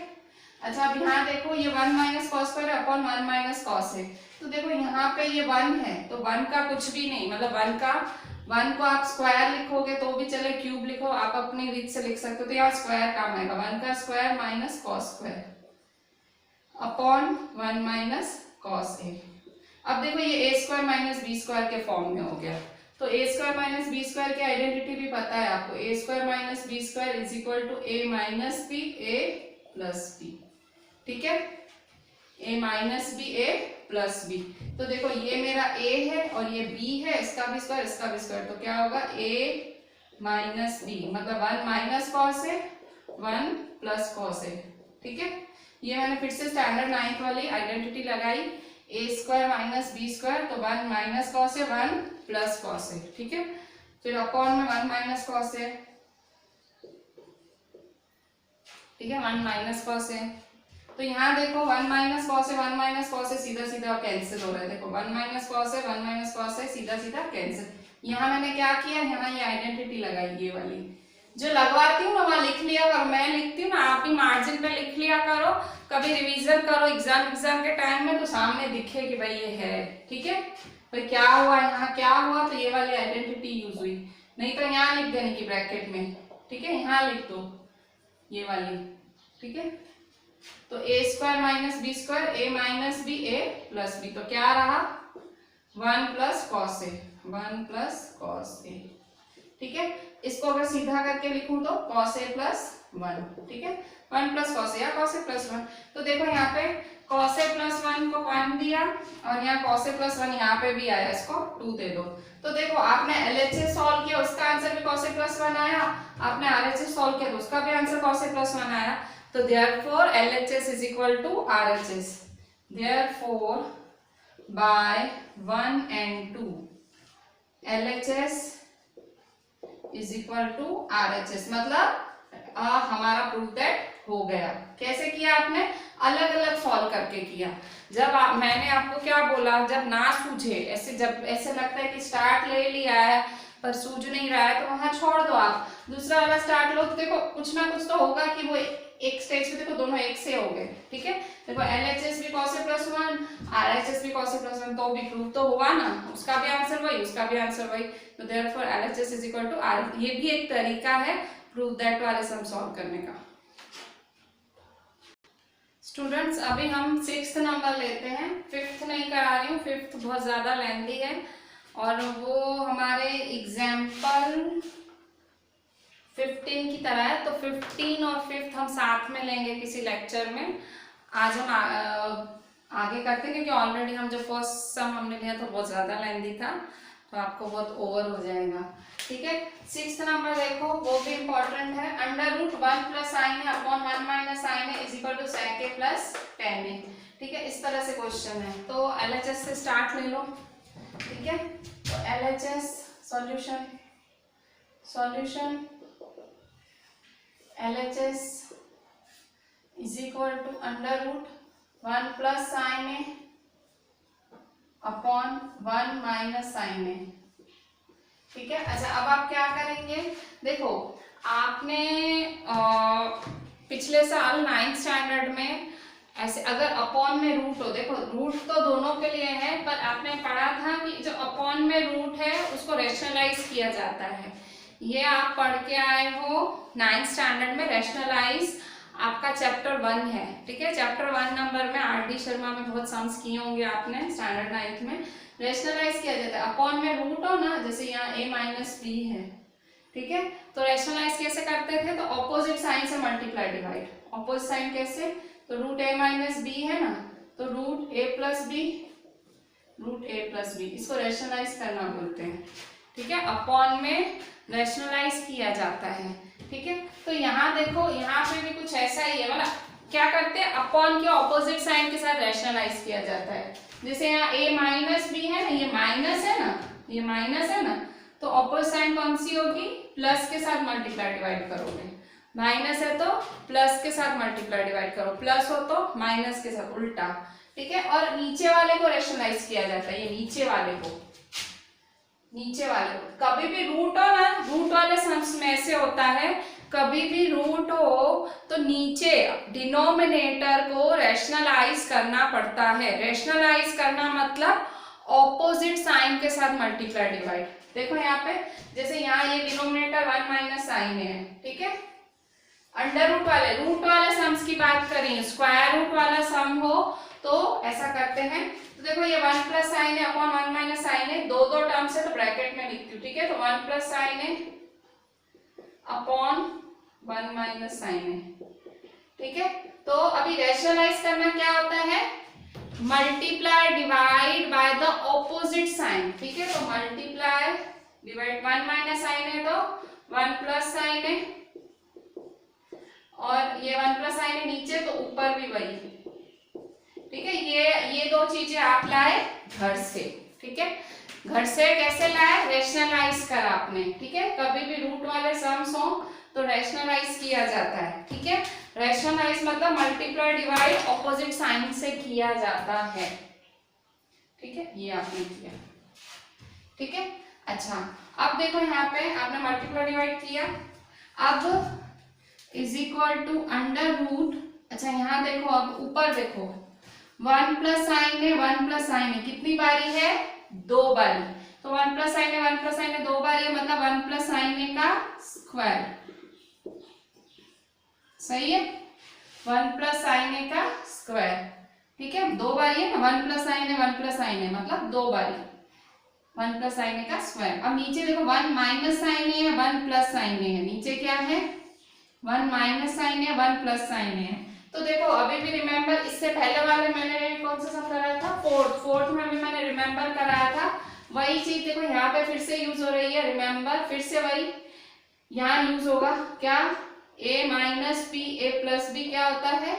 अच्छा अब यहाँ देखो ये 1 माइनस कॉस स्क्वायर है अपॉन 1 माइनस कॉस है, तो देखो यहाँ पे ये 1 है, तो 1 का कुछ भी नहीं, मतलब 1 को आप स्क्वायर लिखोगे तो भी चले, क्यूब लिखो, आप अपनी रीत से लिख सकते हो, तो यहाँ स्क्वायर काम आएगा, 1 का square minus cos square upon 1 minus cos a. अब देखो ये a square minus B square के फॉर्म में हो गया, तो a square minus B square की आइडेंटिटी भी पता है आपको, a square minus B square is equal to a minus B a plus b, ठीक है, a minus B a plus B. तो देखो ये मेरा a है और ये b है, इसका भी स्क्वायर इसका भी स्क्वायर, तो क्या होगा a माइनस b, मतलब 1 minus cos A 1 plus cos ए, ठीक है। ये मैंने फिर से स्टैंडर्ड 9th वाली आइडेंटिटी लगाई, a square minus B square, तो 1 minus cos A 1 plus cos ए, ठीक है। फिर अपॉन में 1 माइनस कॉस ए, ठीक है, 1 माइनस कॉस ए। तो यहाँ देखो 1 minus cos A 1 minus cos ए सीधा सीधा कैंसिल हो रहा है, देखो 1 minus cos A 1 minus cos ए सीधा सीधा कैंसिल। यहाँ मैंने क्या किया, यहाँ ये आइडेंटिटी लगाई, ये वाली जो लगवाती हूँ ना वहाँ लिख लिया करो, मैं लिखती हूँ ना, आप भी मार्जिन पे लिख लिया करो, कभी रिवीजन करो एग्जाम के टाइम में तो सामने दिखे कि भाई ये है, ठीक है। भाई क्या हुआ, यहाँ क्या हुआ, तो ये वाली आइडेंटिटी यूज हुई, नहीं तो यहाँ लिख देने की ब्रैकेट में, ठीक है, यहाँ लिख दो ये वाली, ठीक है। तो a square minus B square a minus B a plus B, तो क्या रहा 1 plus cos A 1 plus cos ए, ठीक है। इसको अगर सीधा करके लिखूं तो कॉस ए प्लस 1, ठीक है, 1 प्लस कॉस ए या कॉस ए प्लस 1। तो देखो यहाँ पे कॉस ए प्लस 1 को 1 दिया और यहाँ कॉस ए प्लस 1 यहाँ पे भी आया, इसको 2 दे दो। तो देखो आपने LHS सॉल्व किया, उसका आंसर भी कॉस ए प्लस 1 आया, आपने RHS सॉल्व किया तो उसका भी आंसर कॉस ए प्लस 1 आया। तो therefore LHS is equal to RHS, therefore by 1 and 2 LHS is equal to RHS, मतलब हमारा प्रूफ दैट हो गया। कैसे किया आपने, अलग अलग सॉल्व करके किया। जब मैंने आपको क्या बोला, जब ना सूझे, ऐसे जब ऐसे लगता है कि स्टार्ट ले लिया है पर सूझ नहीं रहा है, तो वहां छोड़ दो, आप दूसरा वाला स्टार्ट लो, तो देखो कुछ ना कुछ तो होगा कि वो एक स्टेज पे देखो दोनों एक से हो गए, ठीक है। देखो LHS भी cos ए प्लस 1 RHS भी cos ए प्लस 1, तो भी प्रूफ तो हुआ ना, उसका भी आंसर वही उसका भी आंसर वही, तो therefore LHS is equal to R। ये भी एक तरीका है प्रूफ दैट वाले सम सॉल्व करने का। स्टूडेंट्स अभी हम 6th नंबर लेते हैं, 5th नहीं करा रही हूँ, 5th बहुत ज्यादा लेंथी है और वो हमारे एग्जाम्पल 15 की तरह है, तो 15 और 5th हम साथ में लेंगे किसी लेक्चर में। आज हम आगे करते हैं क्योंकि ऑलरेडी हम जो फर्स्ट सम हमने लिया था बहुत ज़्यादा लेंथी था, तो आपको बहुत ओवर हो जाएगा, ठीक है। 6th नंबर देखो, वो भी इम्पोर्टेंट है। अंडर रूट 1 प्लस साइन है अपॉन 1 माइनस साइन है is equal to sec a plus tan a, ठीक है, इस तरह से क्वेश्चन है। तो LHS से स्टार्ट ले लो, ठीक है। तो LHS solution LHS is equal to under root 1 plus sine A upon 1 minus sine a, ठीक है। अच्छा अब आप क्या करेंगे, देखो आपने पिछले साल 9th स्टैंडर्ड में ऐसे अगर अपॉन में रूट हो, देखो रूट तो दोनों के लिए है, पर आपने पढ़ा था कि जो अपॉन में रूट है उसको रैशनलाइज किया जाता है। ये आप पढ़ के आए हो 9th स्टैंडर्ड में, रैशनलाइज आपका चैप्टर 1 है, ठीक है। चैप्टर 1 नंबर में आर.डी. शर्मा में बहुत सम्स किए होंगे आपने स्टैंडर्ड 9th में। रेशनलाइज किया जाता है अपॉन में रूट हो ना, जैसे यहाँ a माइनस बी है, ठीक है। तो रेशनलाइज कैसे करते थे, तो ऑपोजिट साइन से मल्टीप्लाई डिवाइड। ऑपोजिट साइन कैसे, तो रूट a माइनस बी है ना, तो root a plus B, root a plus B, इसको रेशनलाइज करना बोलते हैं, ठीक है। अपॉन में रेशनलाइज किया जाता है, ठीक है। तो यहाँ देखो, यहाँ पे भी कुछ ऐसा ही है, मतलब क्या करते हैं, अपॉन के ऑपोजिट साइन के साथ रेशनलाइज किया जाता है। जैसे यहाँ a माइनस बी है ना, ये माइनस है ना, ये माइनस है ना, तो ऑपोजिट साइन कौन सी होगी, प्लस के साथ मल्टीप्लाई डिवाइड करोगे। माइनस है तो प्लस के साथ मल्टीप्लाई डिवाइड करो, प्लस हो तो माइनस के साथ, उल्टा, ठीक है। और नीचे वाले को रेशनलाइज किया जाता है, ये नीचे वाले को, नीचे वाले को कभी भी रूट हो ना, रूट वाले सम्स में ऐसे होता है, कभी भी रूट हो तो नीचे डिनोमिनेटर को रेशनलाइज करना पड़ता है। रेशनलाइज करना मतलब ऑपोजिट साइन के साथ मल्टीप्लाई डिवाइड। देखो यहाँ पे, जैसे यहाँ ये डिनोमिनेटर 1 माइनस साइन है, ठीक है। अंडर रूट वाले सम्स की बात करें, स्क्वायर रूट वाला सम हो तो ऐसा करते हैं। तो देखो ये 1 प्लस साइन है अपॉन 1 माइनस साइन है, दो दो टर्म्स है तो ब्रैकेट में लिखती हूँ, ठीक है। तो 1 प्लस साइन है अपॉन 1 माइनस साइन है, ठीक है। तो अभी रेशनलाइज करना क्या होता है, multiply divide by the opposite sign, ठीक है। तो मल्टीप्लाई डिवाइड, 1 माइनस साइन है तो 1 प्लस साइन है, और ये 1 प्लस साइन है नीचे तो ऊपर भी वही, ठीक है। ये दो चीजें आप लाए घर से, ठीक है। घर से कैसे लाए, रेशनलाइज करा आपने, ठीक है। कभी भी रूट वाले सम्स हो तो रेशनलाइज किया जाता है, ठीक है। रेशनलाइज मतलब मल्टीप्लाई डिवाइड ऑपोजिट साइन से किया जाता है, ठीक है। ये आपने किया, ठीक है। अच्छा, अब देखो यहाँ पे आपने मल्टीप्लाई डिवाइड किया, अब is equal to under root. अच्छा यहाँ देखो, अब ऊपर देखो 1 प्लस साइन है, 1 प्लस साइन है, कितनी बारी है, 2 बारी। तो 1 प्लस साइन है, 1 प्लस साइन है 2 बारी है, मतलब 1 प्लस साइन है का स्क्वायर, सही है। 1 प्लस साइन है का स्क्वायर, ठीक है। 2 बारी है ना, 1 प्लस साइन है 1 प्लस साइन है, मतलब 2 बारी 1 प्लस साइन है का स्क्वायर। अब नीचे देखो 1 माइनस साइन है, 1 प्लस साइन है, नीचे क्या है, 1 माइनस साइन है 1 प्लस साइन है। तो देखो अभी भी रिमेंबर, इससे पहले वाले मैंने कौन सा सम कराया था, फोर्थ में भी मैंने रिमेंबर कराया था, वही चीज देखो यहाँ पे फिर से यूज हो रही है, रिमेंबर फिर से वही यहाँ यूज होगा। क्या, a minus B, A plus B क्या होता है,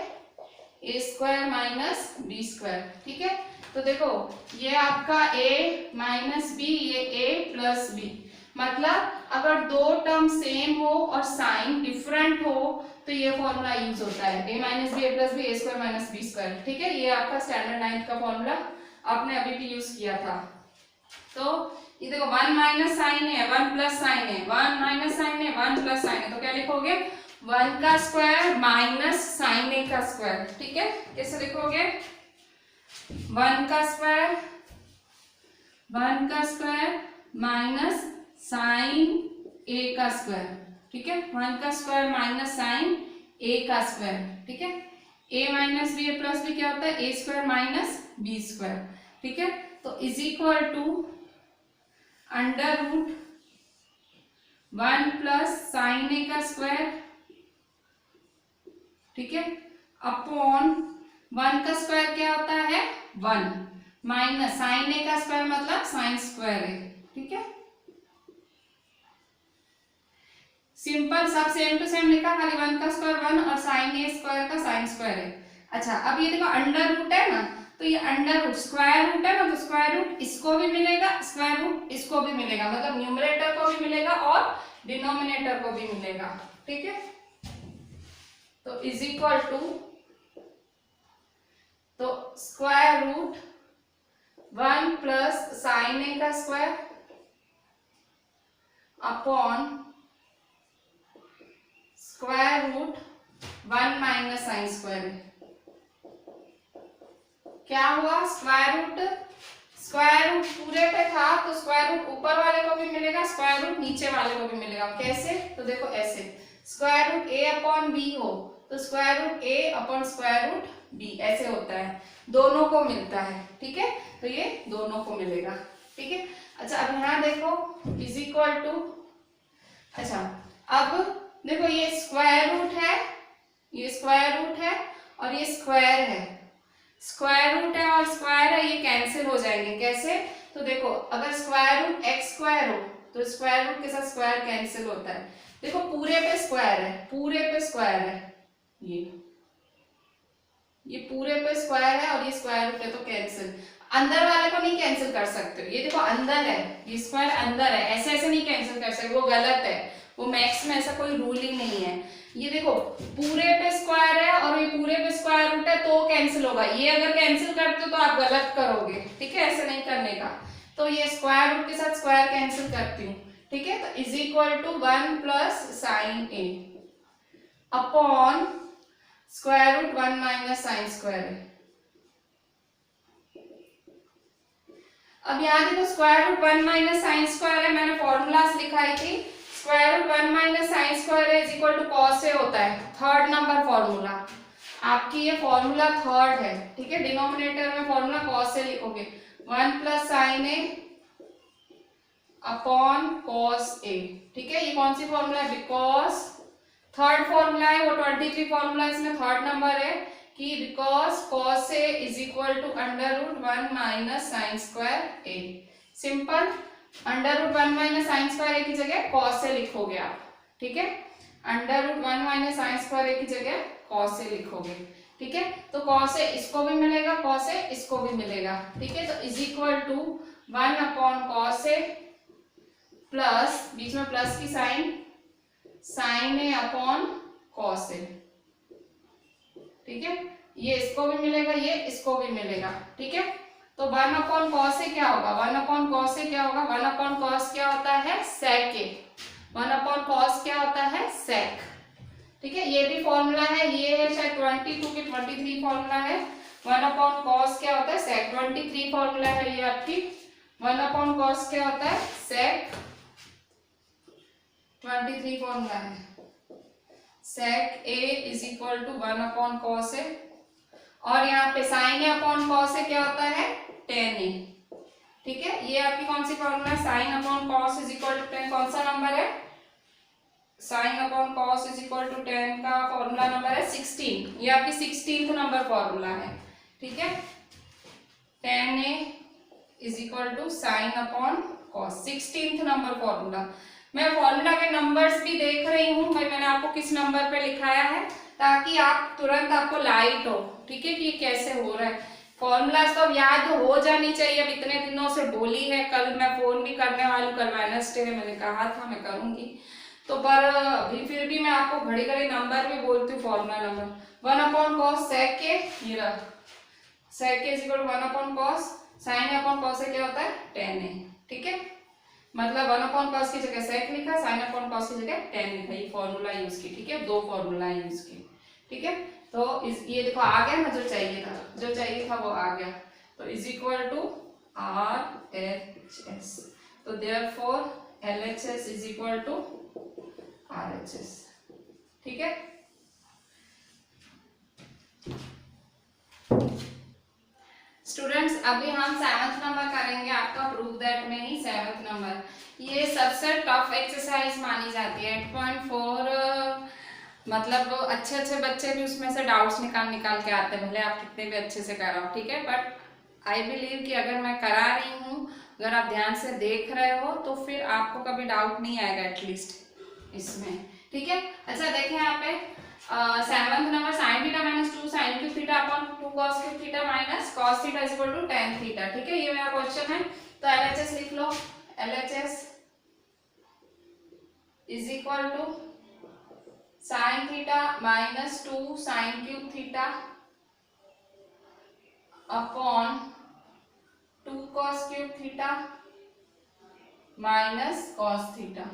ए स्क्वायर माइनस बी स्क्वायर, ठीक है। तो देखो ये आपका a माइनस बी, ये a प्लस बी, मतलब अगर दो टर्म सेम हो और साइन डिफरेंट हो तो ये फॉर्मूला यूज होता है, a minus B, A plus B, A square minus B square, ठीक है। ये आपका स्टैंडर्ड 9th का फॉर्मूला आपने अभी भी यूज किया था। तो ये देखो 1 माइनस साइन है 1 प्लस साइन है, 1 माइनस साइन है 1 प्लस साइन है, तो क्या लिखोगे, 1 का स्क्वायर माइनस साइन ए का स्क्वायर, ठीक है। कैसे लिखोगे, 1 का स्क्वायर माइनस साइन ए का स्क्वायर, ठीक है। 1 का स्क्वायर माइनस साइन ए का स्क्वायर, ठीक है। a minus B, A plus B क्या होता है, ए स्क्वायर माइनस बी स्क्वायर, ठीक है। तो is equal to under root 1 plus sine ए का स्क्वायर, ठीक है, अपॉन 1 का स्क्वायर क्या होता है 1 माइनस साइन ए का स्क्वायर मतलब साइन स्क्वायर है, ठीक है। सिंपल, सब सेम टू सेम लिखा, खाली 1 का स्क्वायर 1 और साइन ए स्क्वायर का साइन स्क्वायर है। अच्छा, अब ये देखो अंडर रूट है ना, तो ये अंडर रूट स्क्वायर रूट है ना, तो स्क्वायर रूट इसको भी मिलेगा, स्क्वायर रूट इसको भी मिलेगा, मतलब न्यूमरेटर को भी मिलेगा और डिनोमिनेटर को भी मिलेगा, ठीक है। तो इज इक्वल टू, तो स्क्वायर रूट 1 प्लस साइन ए का square upon square root 1 minus sine square. क्या हुआ, स्क्वायर रूट पूरे पे था तो स्क्वायर रूट ऊपर वाले को भी मिलेगा, स्क्वायर रूट नीचे वाले को भी मिलेगा। कैसे, तो देखो ऐसे, square root a upon B हो तो square root A upon square root B ऐसे होता है, दोनों को मिलता है, ठीक है। तो ये दोनों को मिलेगा, ठीक है। अच्छा अब यहाँ देखो इज इक्वल टू, अच्छा अब देखो ये स्क्वायर रूट है, ये स्क्वायर रूट है और ये स्क्वायर है, स्क्वायर रूट है और स्क्वायर है, ये कैंसिल हो जाएंगे। कैसे? तो देखो अगर स्क्वायर रूट एक्स स्क्वायर हो तो स्क्वायर रूट के साथ स्क्वायर कैंसिल होता है। देखो पूरे पे स्क्वायर है, पूरे पे स्क्वायर है, ये पूरे पे स्क्वायर है और ये स्क्वायर रूट है तो कैंसिल। अंदर वाले को नहीं कैंसिल कर सकते हो, ये देखो अंदर है, ये स्क्वायर अंदर है, ऐसे ऐसे नहीं कैंसिल कर सकते, वो गलत है, वो मैथ्स में ऐसा कोई रूल ही नहीं है। ये देखो पूरे पे स्क्वायर है और ये पूरे पे स्क्वायर रूट है तो कैंसिल होगा, ये अगर कैंसिल करते हो तो आप गलत करोगे, ठीक है, ऐसे नहीं करने का। तो ये स्क्वायर रूट के साथ स्क्वायर कैंसिल करती हूँ, ठीक है। तो is equal to 1 plus sine A upon square root 1 minus sine square है। अब यहाँ देखो square root 1 minus sine square है, मैंने फॉर्मूलाज लिखाई थी। Square root 1 minus sine square है is equal to cos A होता है, थर्ड नंबर फॉर्मूला आपकी, ये फॉर्मूला थर्ड है, ठीक है। डिनोमिनेटर में फॉर्मूला कॉस ए लिखोगे, 1 प्लस साइन ए अपॉन कॉस ए, ठीक है। ये कौन सी फॉर्मूला है? बिकॉज थर्ड फॉर्मूला है, वो 23 फॉर्मूला इसमें थर्ड नंबर है कि because cos a is equal to under root 1 minus sine square a. Simple, under root 1 minus sine square a की जगह कॉस ए लिखोगे आप, ठीक है। Under root 1 minus sine square a की जगह कॉस ए लिखोगे, ठीक है। तो कॉस ए इसको भी मिलेगा, कॉस ए इसको भी मिलेगा, ठीक है। तो is equal to 1 upon cos a plus, बीच में प्लस की साइन, साइन ए अपॉन कॉस ए, ठीक है। ये इसको भी मिलेगा, ये इसको भी मिलेगा, ठीक है। तो 1 अपॉन कॉस ए क्या होगा? 1 अपॉन कॉस ए क्या होगा? 1 अपॉन कॉस क्या होता है? सेक ए। 1 अपॉन कॉस क्या होता है? सेक, ठीक है। ये भी फॉर्मूला है, ये है शायद 22 की 23 फॉर्मूला है। 1 अपॉन कॉस क्या होता है? सेक। 23 फॉर्मूला है ये आपकी। 1 अपॉन कॉस क्या होता है? सेक। 23 फॉर्मूला है, sec a is equal to 1 upon cos a, और यहाँ पे sine A upon cos a क्या होता है? टेन ए, ठीक है। ये आपकी कौन सी फॉर्मूला है? Sine upon cos is equal to tan, कौन सा नंबर है? Sine upon cos is equal to 10 का फॉर्मूला नंबर है 16, ये आपकी 16th नंबर फॉर्मूला है, ठीक है। 10a is equal to sine upon cos, 16th number formula. मैं फॉर्मूला के नंबर्स भी देख रही हूँ भाई, मैंने आपको किस नंबर पे लिखाया है ताकि आप तुरंत आपको लाइट हो, ठीक है, कि ये कैसे हो रहा है। फॉर्मूलाज तो अब याद हो जानी चाहिए, अब इतने दिनों से बोली है, कल मैं फोन भी करने वाली हूँ, कल वेडनेसडे है, मैंने कहा था मैं करूंगी, तो पर अभी फिर भी मैं आपको घड़ी घड़ी नंबर भी बोलती हूँ। Formula number 1 upon cos sec के, ये रहा सेक के is equal to 1 upon cos sine upon cos से क्या होता है? 10a, ठीक है। मतलब 1 अपॉन कॉस की जगह सेक लिखा, साइन अपॉन कॉस की जगह 10 लिखा, ये फॉर्मूला यूज की, ठीक है। दो फॉर्मूला यूज की, ठीक है। तो ये देखो आ गया ना, जो चाहिए था वो आ गया। तो इज इक्वल टू RHS, तो therefore LHS is equal to RHS, ठीक है। स्टूडेंट्स अभी हम 7th नंबर करेंगे आपका प्रूव दैट में ही 7th नंबर। ये सबसे टफ एक्सरसाइज मानी जाती है 8.4, मतलब अच्छे अच्छे बच्चे भी उसमें से डाउट्स निकाल के आते हैं, भले आप कितने भी अच्छे से कराओ, ठीक है। बट आई बिलीव कि अगर मैं करा रही हूँ, अगर आप ध्यान से देख रहे हो तो फिर आपको कभी डाउट नहीं आएगा एटलीस्ट इसमें, ठीक है। अच्छा देखें यहाँ पे 7th number sine theta minus 2 sine cube theta upon 2 cos cube theta minus cos theta is equal to tan theta, ठीक है। ये मेरा क्वेश्चन है, तो LHS लिख लो। LHS is equal to sine theta minus 2 sine cube theta upon 2 cos cube theta minus cos theta.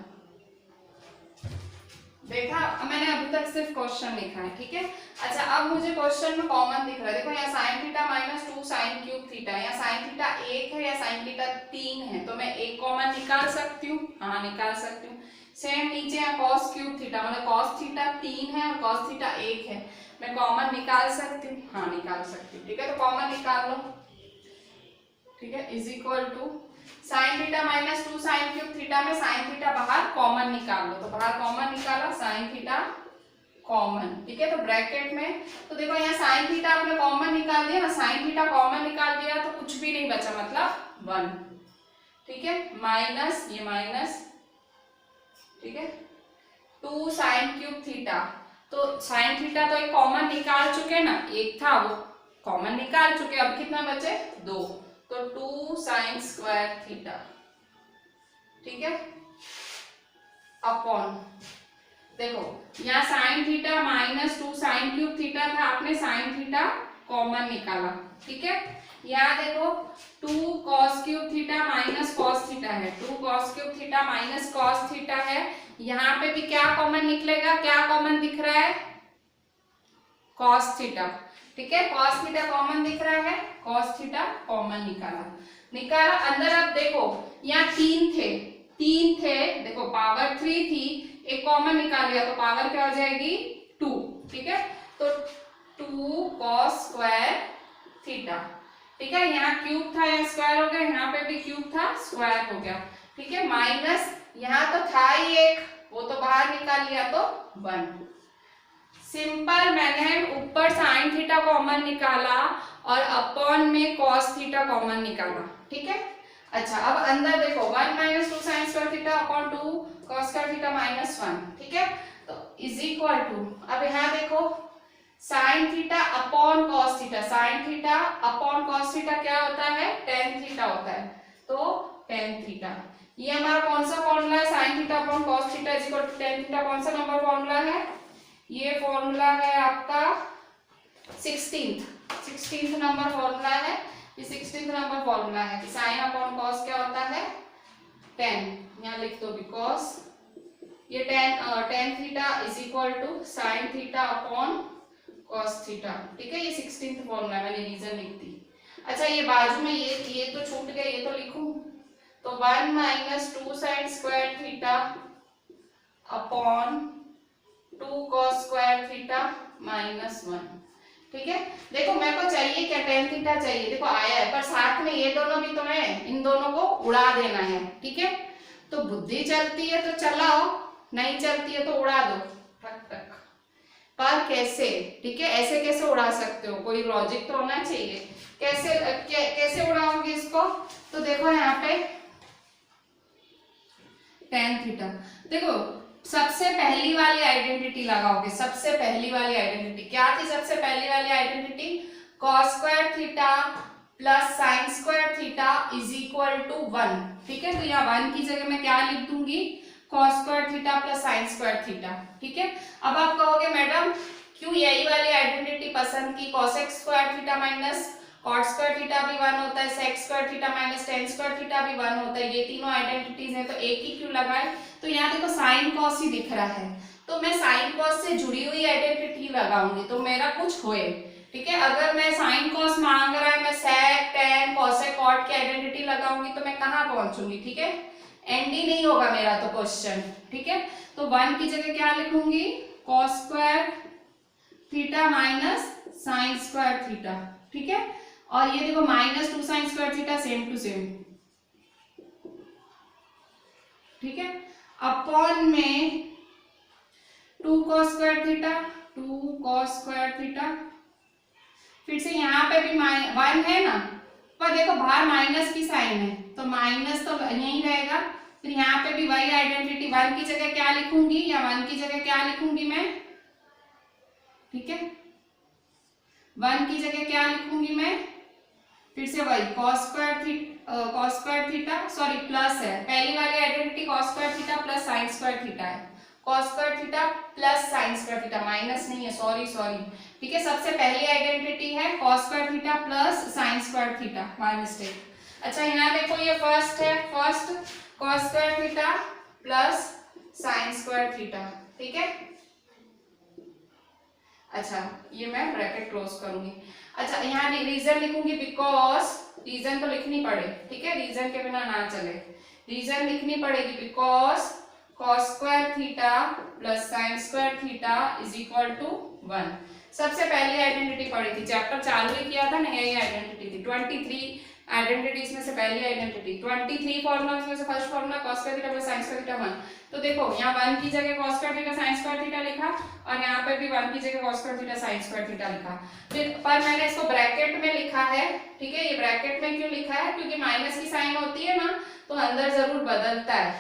देखा, मैंने अभी तक सिर्फ क्वेश्चन लिखा है, ठीक है। अच्छा अब मुझे क्वेश्चन में कॉमन दिख रहा है, देखो यहाँ sine theta minus 2 sine cube theta, यहाँ साइन थीटा 1 है या साइन थीटा 3 है, तो मैं एक कॉमन निकाल सकती हूँ, हाँ निकाल सकती हूँ। सेम नीचे है कॉस क्यूब थीटा, मतलब कॉस थीटा 3 है और कॉस थीटा 1 है। मैं कॉमन निकाल सकती हूँ, हाँ निकाल सकती हूँ, ठीक है। तो कॉमन निकाल लो, ठीक है, is equal to sine theta minus 2 sine cube theta में साइन थीटा बाहर कॉमन निकाल लो, तो बाहर कॉमन निकाला साइन थीटा कॉमन, ठीक है। तो ब्रैकेट में तो देखो यहाँ साइन थीटा आपने कॉमन निकाल दिया ना, साइन थीटा कॉमन निकाल दिया तो कुछ भी नहीं बचा, मतलब 1, ठीक है, माइनस ये माइनस, ठीक है, 2 साइन क्यूब थीटा, तो साइन थीटा तो एक कॉमन निकाल चुके ना, एक था वो कॉमन निकाल चुके, अब कितना बचे 2, तो 2 साइन स्क्वायर थीटा, ठीक है, अपॉन देखो यहाँ sine theta minus 2 sine cube theta था, आपने साइन थीटा कॉमन निकाला, ठीक है। यहाँ देखो 2 cos cube theta minus cos theta है, 2 cos cube theta minus cos theta है, यहाँ पे भी क्या कॉमन निकलेगा, क्या कॉमन दिख रहा है, कॉस थीटा, ठीक है, कॉस थीटा कॉमन दिख रहा है, कॉस थीटा कॉमन निकाला अंदर। अब देखो यहाँ 3 थे, देखो पावर 3 थी, एक कॉमन निकाल लिया तो पावर क्या हो जाएगी 2, ठीक है, तो 2 कॉस स्क्वायर थीटा, ठीक है, यहाँ क्यूब था यहाँ स्क्वायर हो गया, यहाँ पे भी क्यूब था स्क्वायर हो गया, ठीक है, माइनस यहाँ तो था ही एक, वो तो बाहर निकाल लिया तो 1। सिंपल, मैंने ऊपर साइन थीटा कॉमन निकाला और अपॉन में कॉस थीटा कॉमन निकाला, ठीक है। अच्छा अब अंदर देखो 1 minus 2 sine square theta upon 2 cos square theta minus 1, ठीक है, तो इज इक्वल टू, अब यहाँ देखो sign theta upon cos theta, sine theta upon cos theta क्या होता है, टेन थीटा होता है, तो टेन थीटा, ये हमारा कौन सा फॉर्मूला है, sine theta upon cos theta is equal to tan theta, कौन सा नंबर फॉर्मूला है, ये फॉर्मूला है आपका 16th नंबर फॉर्मूला है, ये 16th नंबर फॉर्मूला है कि साइन अपॉन कॉस क्या होता है 10, यहाँ लिख दो बिकॉज ये tan theta is equal to sine theta upon cos theta, ठीक है, ये 16th फॉर्मूला है, मैंने रीजन लिख दी। अच्छा ये बाजू में ये तो छूट गया, ये तो लिखूं, तो 1 minus 2 sine square theta upon 2 cos square theta minus 1, ठीक है। देखो मेरे को चाहिए क्या, टेन थीटा चाहिए, देखो आया है, पर साथ में ये दोनों भी तो है, इन दोनों को उड़ा देना है, ठीक है, तो बुद्धि चलती है तो चलाओ, नहीं चलती है तो उड़ा दो टक टक, पर कैसे, ठीक है, ऐसे कैसे उड़ा सकते हो, कोई लॉजिक तो होना चाहिए, कैसे उड़ाओगे इसको, तो देखो यहाँ पे टेन थीटा, देखो सबसे पहली वाली आइडेंटिटी लगाओगे, सबसे पहली वाली आइडेंटिटी क्या थी, सबसे पहली वाली identity cos square theta plus sine square theta is equal to 1, ठीक है, तो यहाँ 1 की जगह मैं क्या लिख दूंगी, cos square theta plus sine square theta, ठीक है। अब आप कहोगे मैडम क्यों यही वाली आइडेंटिटी पसंद की, cosec square theta minus cot square theta भी 1 होता है, sec square theta minus tan square theta भी 1 होता है, ये तीनों आइडेंटिटीज हैं, तो एक ही क्यों लगाए, तो यहाँ देखो साइन कॉस ही दिख रहा है, तो मैं साइन कॉस से जुड़ी हुई आइडेंटिटी लगाऊंगी तो मेरा कुछ होए, ठीक है। अगर मैं साइन कॉस मांग रहा है, मैं सेक टेन कॉसेक कॉट की आइडेंटिटी लगाऊंगी तो मैं कहाँ पहुंचूंगी, ठीक है, एंड ही नहीं होगा मेरा तो क्वेश्चन, ठीक है। तो 1 की जगह क्या लिखूंगी, cos square theta minus sine square theta, ठीक है, और ये देखो minus 2 sine square theta same to same, ठीक है, अपॉन में 2 cos square theta, 2 cos square theta, फिर से यहाँ पे भी 1 है ना, पर देखो बाहर माइनस की साइन है तो माइनस तो यही रहेगा, फिर यहाँ पे भी वही आइडेंटिटी, 1 की जगह क्या लिखूंगी, या 1 की जगह क्या लिखूंगी मैं, ठीक है, 1 की जगह क्या लिखूंगी मैं, फिर से वही cos square theta sorry plus है, पहली वाली identity cos square theta plus sine square theta है, cos square theta plus sine square theta, minus नहीं है, सॉरी, ठीक है, सबसे पहली आइडेंटिटी है cos square theta plus sine square theta, my mistake. अच्छा यहाँ देखो ये फर्स्ट है, first cos square theta plus sine square theta, ठीक है। अच्छा ये मैं ब्रैकेट क्लोज करूंगी। अच्छा यहाँ रीजन लिखूंगी बिकॉज, रीजन तो लिखनी पड़े, ठीक है, रीजन के बिना ना चले, रीजन लिखनी पड़ेगी because cos square theta plus sine square theta is equal to 1। सबसे पहली आइडेंटिटी पढ़ी थी, चैप्टर चालू ही किया था ना, यही आइडेंटिटी थी। 23 आइडेंटिटीज में से पहली आइडेंटिटी, 23 फॉर्मूलाज में से first formula cos square theta plus sine square theta 1। तो देखो यहाँ 1 की जगह cos square theta sign square theta लिखा और यहाँ पे भी 1 की जगह cos square theta sign square theta लिखा। फिर पर मैंने इसको ब्रैकेट में लिखा है, ठीक है। ये ब्रैकेट में क्यों लिखा है? क्योंकि माइनस की साइन होती है ना तो अंदर जरूर बदलता है,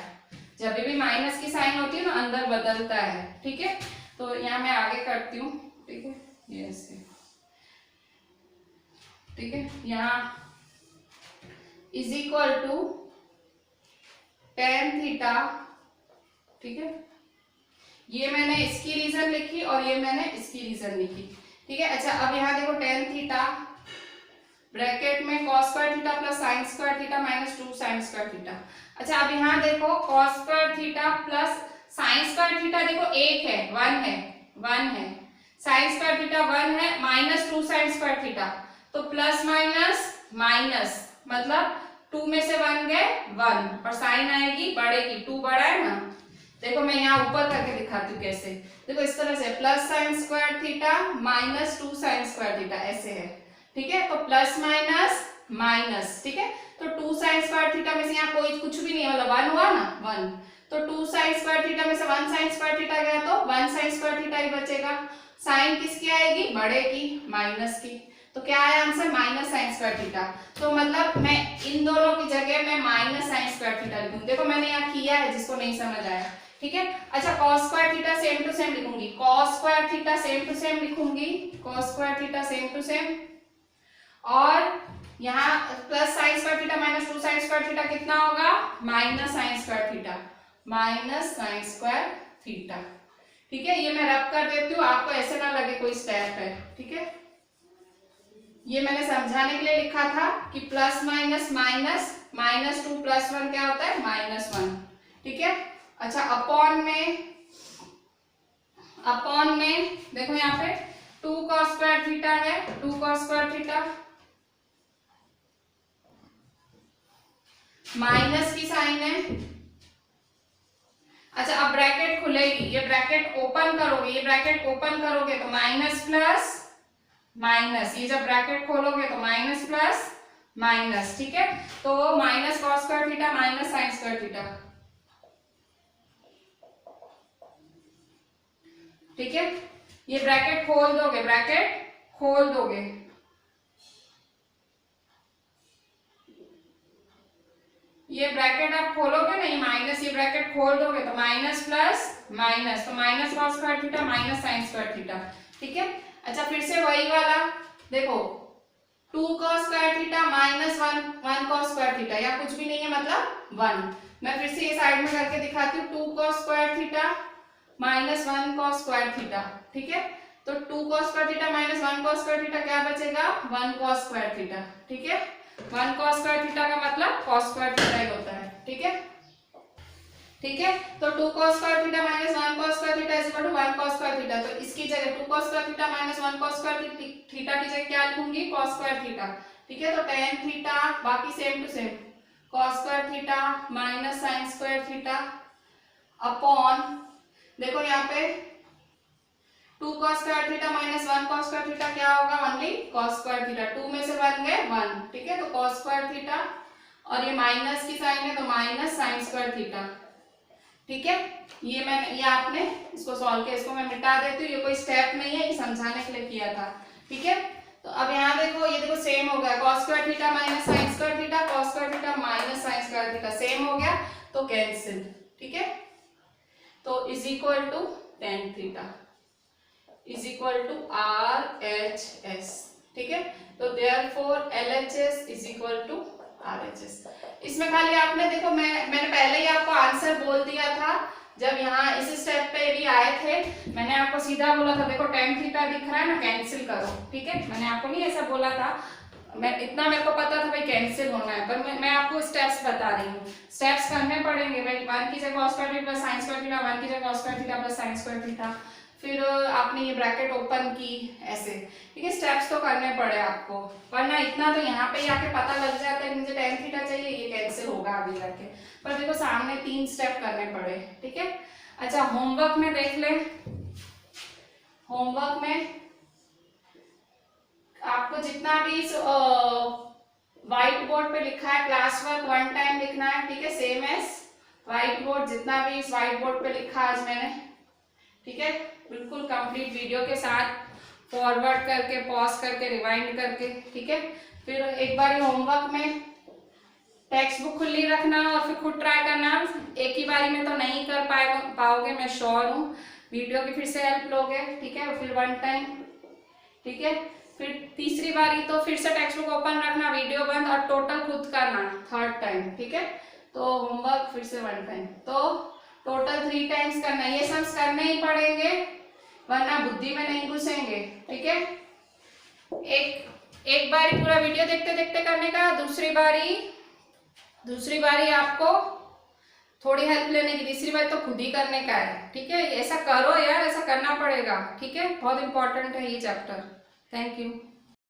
जब भी माइनस की साइन होती है ना अंदर बदलता है, ठीक है। तो यहाँ मैं आगे करती हूँ, ठीक है, ये ऐसे, ठीक है। यहाँ is equal to tan theta, ठीक है। ये मैंने इसकी रीजन लिखी और ये मैंने इसकी रीजन लिखी, ठीक है। अच्छा अब यहाँ देखो टेन थीटा ब्रैकेट में cos square theta plus sine square theta minus 2 sine square theta. अच्छा अब यहाँ देखो cos square theta plus sine square theta, देखो एक है, वन है, साइन स्क्वायर थीटा 1 है, माइनस 2 साइन स्क्वायर थीटा, तो प्लस माइनस माइनस मतलब 2 में से 1 गए 1 और साइन आएगी बढ़ेगी, 2 बड़ा है ना। देखो मैं यहाँ ऊपर करके दिखाती हूँ कैसे, देखो इस तरह से plus sine square theta minus 2 sine square theta ऐसे है, ठीक है। तो प्लस माइनस माइनस, ठीक है। तो 2 साइन स्क्वायर थीटा में से यहाँ कोई कुछ भी नहीं है, मतलब 1 हुआ ना 1, तो 2 साइन स्क्वायर थीटा में से 1 साइन स्क्वायर थीटा गया तो 1 साइन स्क्वायर थीटा ही बचेगा। साइन किसकी आएगी? बड़े की, माइनस की। तो क्या आया answer? Minus sine square theta. तो मतलब मैं इन दोनों की जगह मैं माइनस साइन स्क्वायर थीटा लिखूंगी। देखो मैंने यहाँ किया है, जिसको नहीं समझ आया, ठीक है। अच्छा cos square theta same to same लिखूंगी, cos square theta same to same लिखूंगी, cos square theta same to same, और यहाँ plus sine square theta minus 2 sine square theta कितना होगा? Minus sine square theta, minus sine square theta, ठीक है। ये मैं रब कर देती हूँ, आपको ऐसे ना लगे कोई स्टेप है, ठीक है। ये मैंने समझाने के लिए लिखा था कि plus minus minus, minus 2 plus 1 क्या होता है? माइनस 1, ठीक है। अच्छा अपॉन में देखो यहाँ पे 2 cos स्क्वायर थीटा है, 2 cos स्क्वायर थीटा, माइनस की साइन है। अच्छा अब ब्रैकेट खुलेगी, ये ब्रैकेट ओपन करोगे, ये ब्रैकेट ओपन करोगे तो माइनस प्लस माइनस, ये जब ब्रैकेट खोलोगे तो माइनस प्लस माइनस, ठीक है। तो minus cos square theta minus sine square theta, ठीक है। ये ब्रैकेट खोल दोगे, ब्रैकेट खोल दोगे, ये ब्रैकेट आप खोलोगे ना, ये माइनस, ये ब्रैकेट खोल दोगे तो माइनस प्लस माइनस, तो minus cos square theta minus sine square theta, ठीक है। अच्छा फिर से वही वाला देखो 2 cos square theta minus 1 cos square theta, या कुछ भी नहीं है मतलब 1। मैं फिर से ये साइड में करके दिखाती हूँ, 2 cos square theta minus 1 cos square theta, ठीक है। तो 2 cos square theta minus 1 cos square theta क्या बचेगा? 1 cos स्क्वायर थीटा, ठीक है। 1 cos स्क्वायर थीटा का मतलब cos स्क्वायर थीटा ही होता है, ठीक है, ठीक है। तो 2 cos square theta minus 1 cos square theta is equal to 1 cos square theta. तो इसकी जगह 2 cos square theta minus 1 cos square theta की जगह क्या लिखूंगी? cos स्क्वायर थीटा, ठीक है। तो tan थीटा बाकी same to same, cos square theta minus sin square theta upon, देखो यहाँ पे 2 cos square theta minus 1 cos square theta क्या होगा? ओनली cos स्क्वायर थीटा, 2 में से 1 गए 1, ठीक है। तो cos स्क्वायर थीटा, और ये माइनस की साइन है तो माइनस साइन स्क्वायर थीटा, ठीक है। ये मैंने, ये आपने इसको सॉल्व किया, इसको मैं मिटा देती हूँ, ये कोई स्टेप नहीं है, ये समझाने के लिए किया था, ठीक है। तो अब यहाँ देखो, ये देखो सेम हो गया, cos square theta minus sine square theta, cos square theta minus sine square theta same हो गया, तो कैंसिल, ठीक है। तो is equal to tan theta is equal to RHS, ठीक है। तो therefore LHS is equal to RHS। इसमें खाली आपने देखो, मैंने पहले ही आपको आंसर बोल दिया था, जब यहाँ इस स्टेप पे भी आए थे, मैंने आपको सीधा बोला था देखो tan थीटा दिख रहा है ना, कैंसिल करो, ठीक है। मैंने आपको नहीं ऐसा बोला था, मैं इतना मेरे को पता था भाई कैंसिल होना है, पर मैं आपको स्टेप्स बता रही हूँ, स्टेप्स करने पड़ेंगे भाई। 1 की जगह cos square theta plus sin square theta, 1 की जगह cos square theta plus sin square theta, फिर आपने ये ब्रैकेट ओपन की ऐसे, ठीक है। स्टेप्स तो करने पड़े आपको, वरना इतना तो यहाँ पे आके पता लग जाता है मुझे tan थीटा चाहिए, ये कैंसिल होगा आगे जाके। पर देखो सामने 3 स्टेप करने पड़े, ठीक है। अच्छा, होमवर्क में देख लें। होमवर्क में आपको जितना भी व्हाइट बोर्ड पे लिखा है क्लास वर्क 1 टाइम लिखना है, ठीक है। सेम एज व्हाइट बोर्ड, जितना भी इस व्हाइट बोर्ड पे लिखा आज मैंने, ठीक है। बिल्कुल कंप्लीट वीडियो के साथ, फॉरवर्ड करके, पॉज करके, रिवाइंड करके, ठीक है। फिर एक बार होमवर्क में टेक्स्ट बुक खुली रखना और फिर खुद ट्राई करना। एक ही बारी में तो नहीं कर पाओगे, मैं श्योर हूँ। वीडियो की फिर से हेल्प लोगे, ठीक है। फिर 1 टाइम, ठीक है। फिर तीसरी बारी तो फिर से टेक्स्ट बुक ओपन रखना, वीडियो बंद, और टोटल खुद करना 3rd टाइम, ठीक है। तो होमवर्क फिर से 1 टाइम, तो टोटल 3 टाइम्स करना। ये सम्स करने ही पड़ेंगे वरना बुद्धि में नहीं घुसेंगे, ठीक है। एक बारी पूरा वीडियो देखते देखते करने का, दूसरी बारी आपको थोड़ी हेल्प लेने की, तीसरी बार तो खुद ही करने का है, ठीक है। ऐसा करो यार, ऐसा करना पड़ेगा, ठीक है। बहुत इंपॉर्टेंट है ये चैप्टर। Thank you.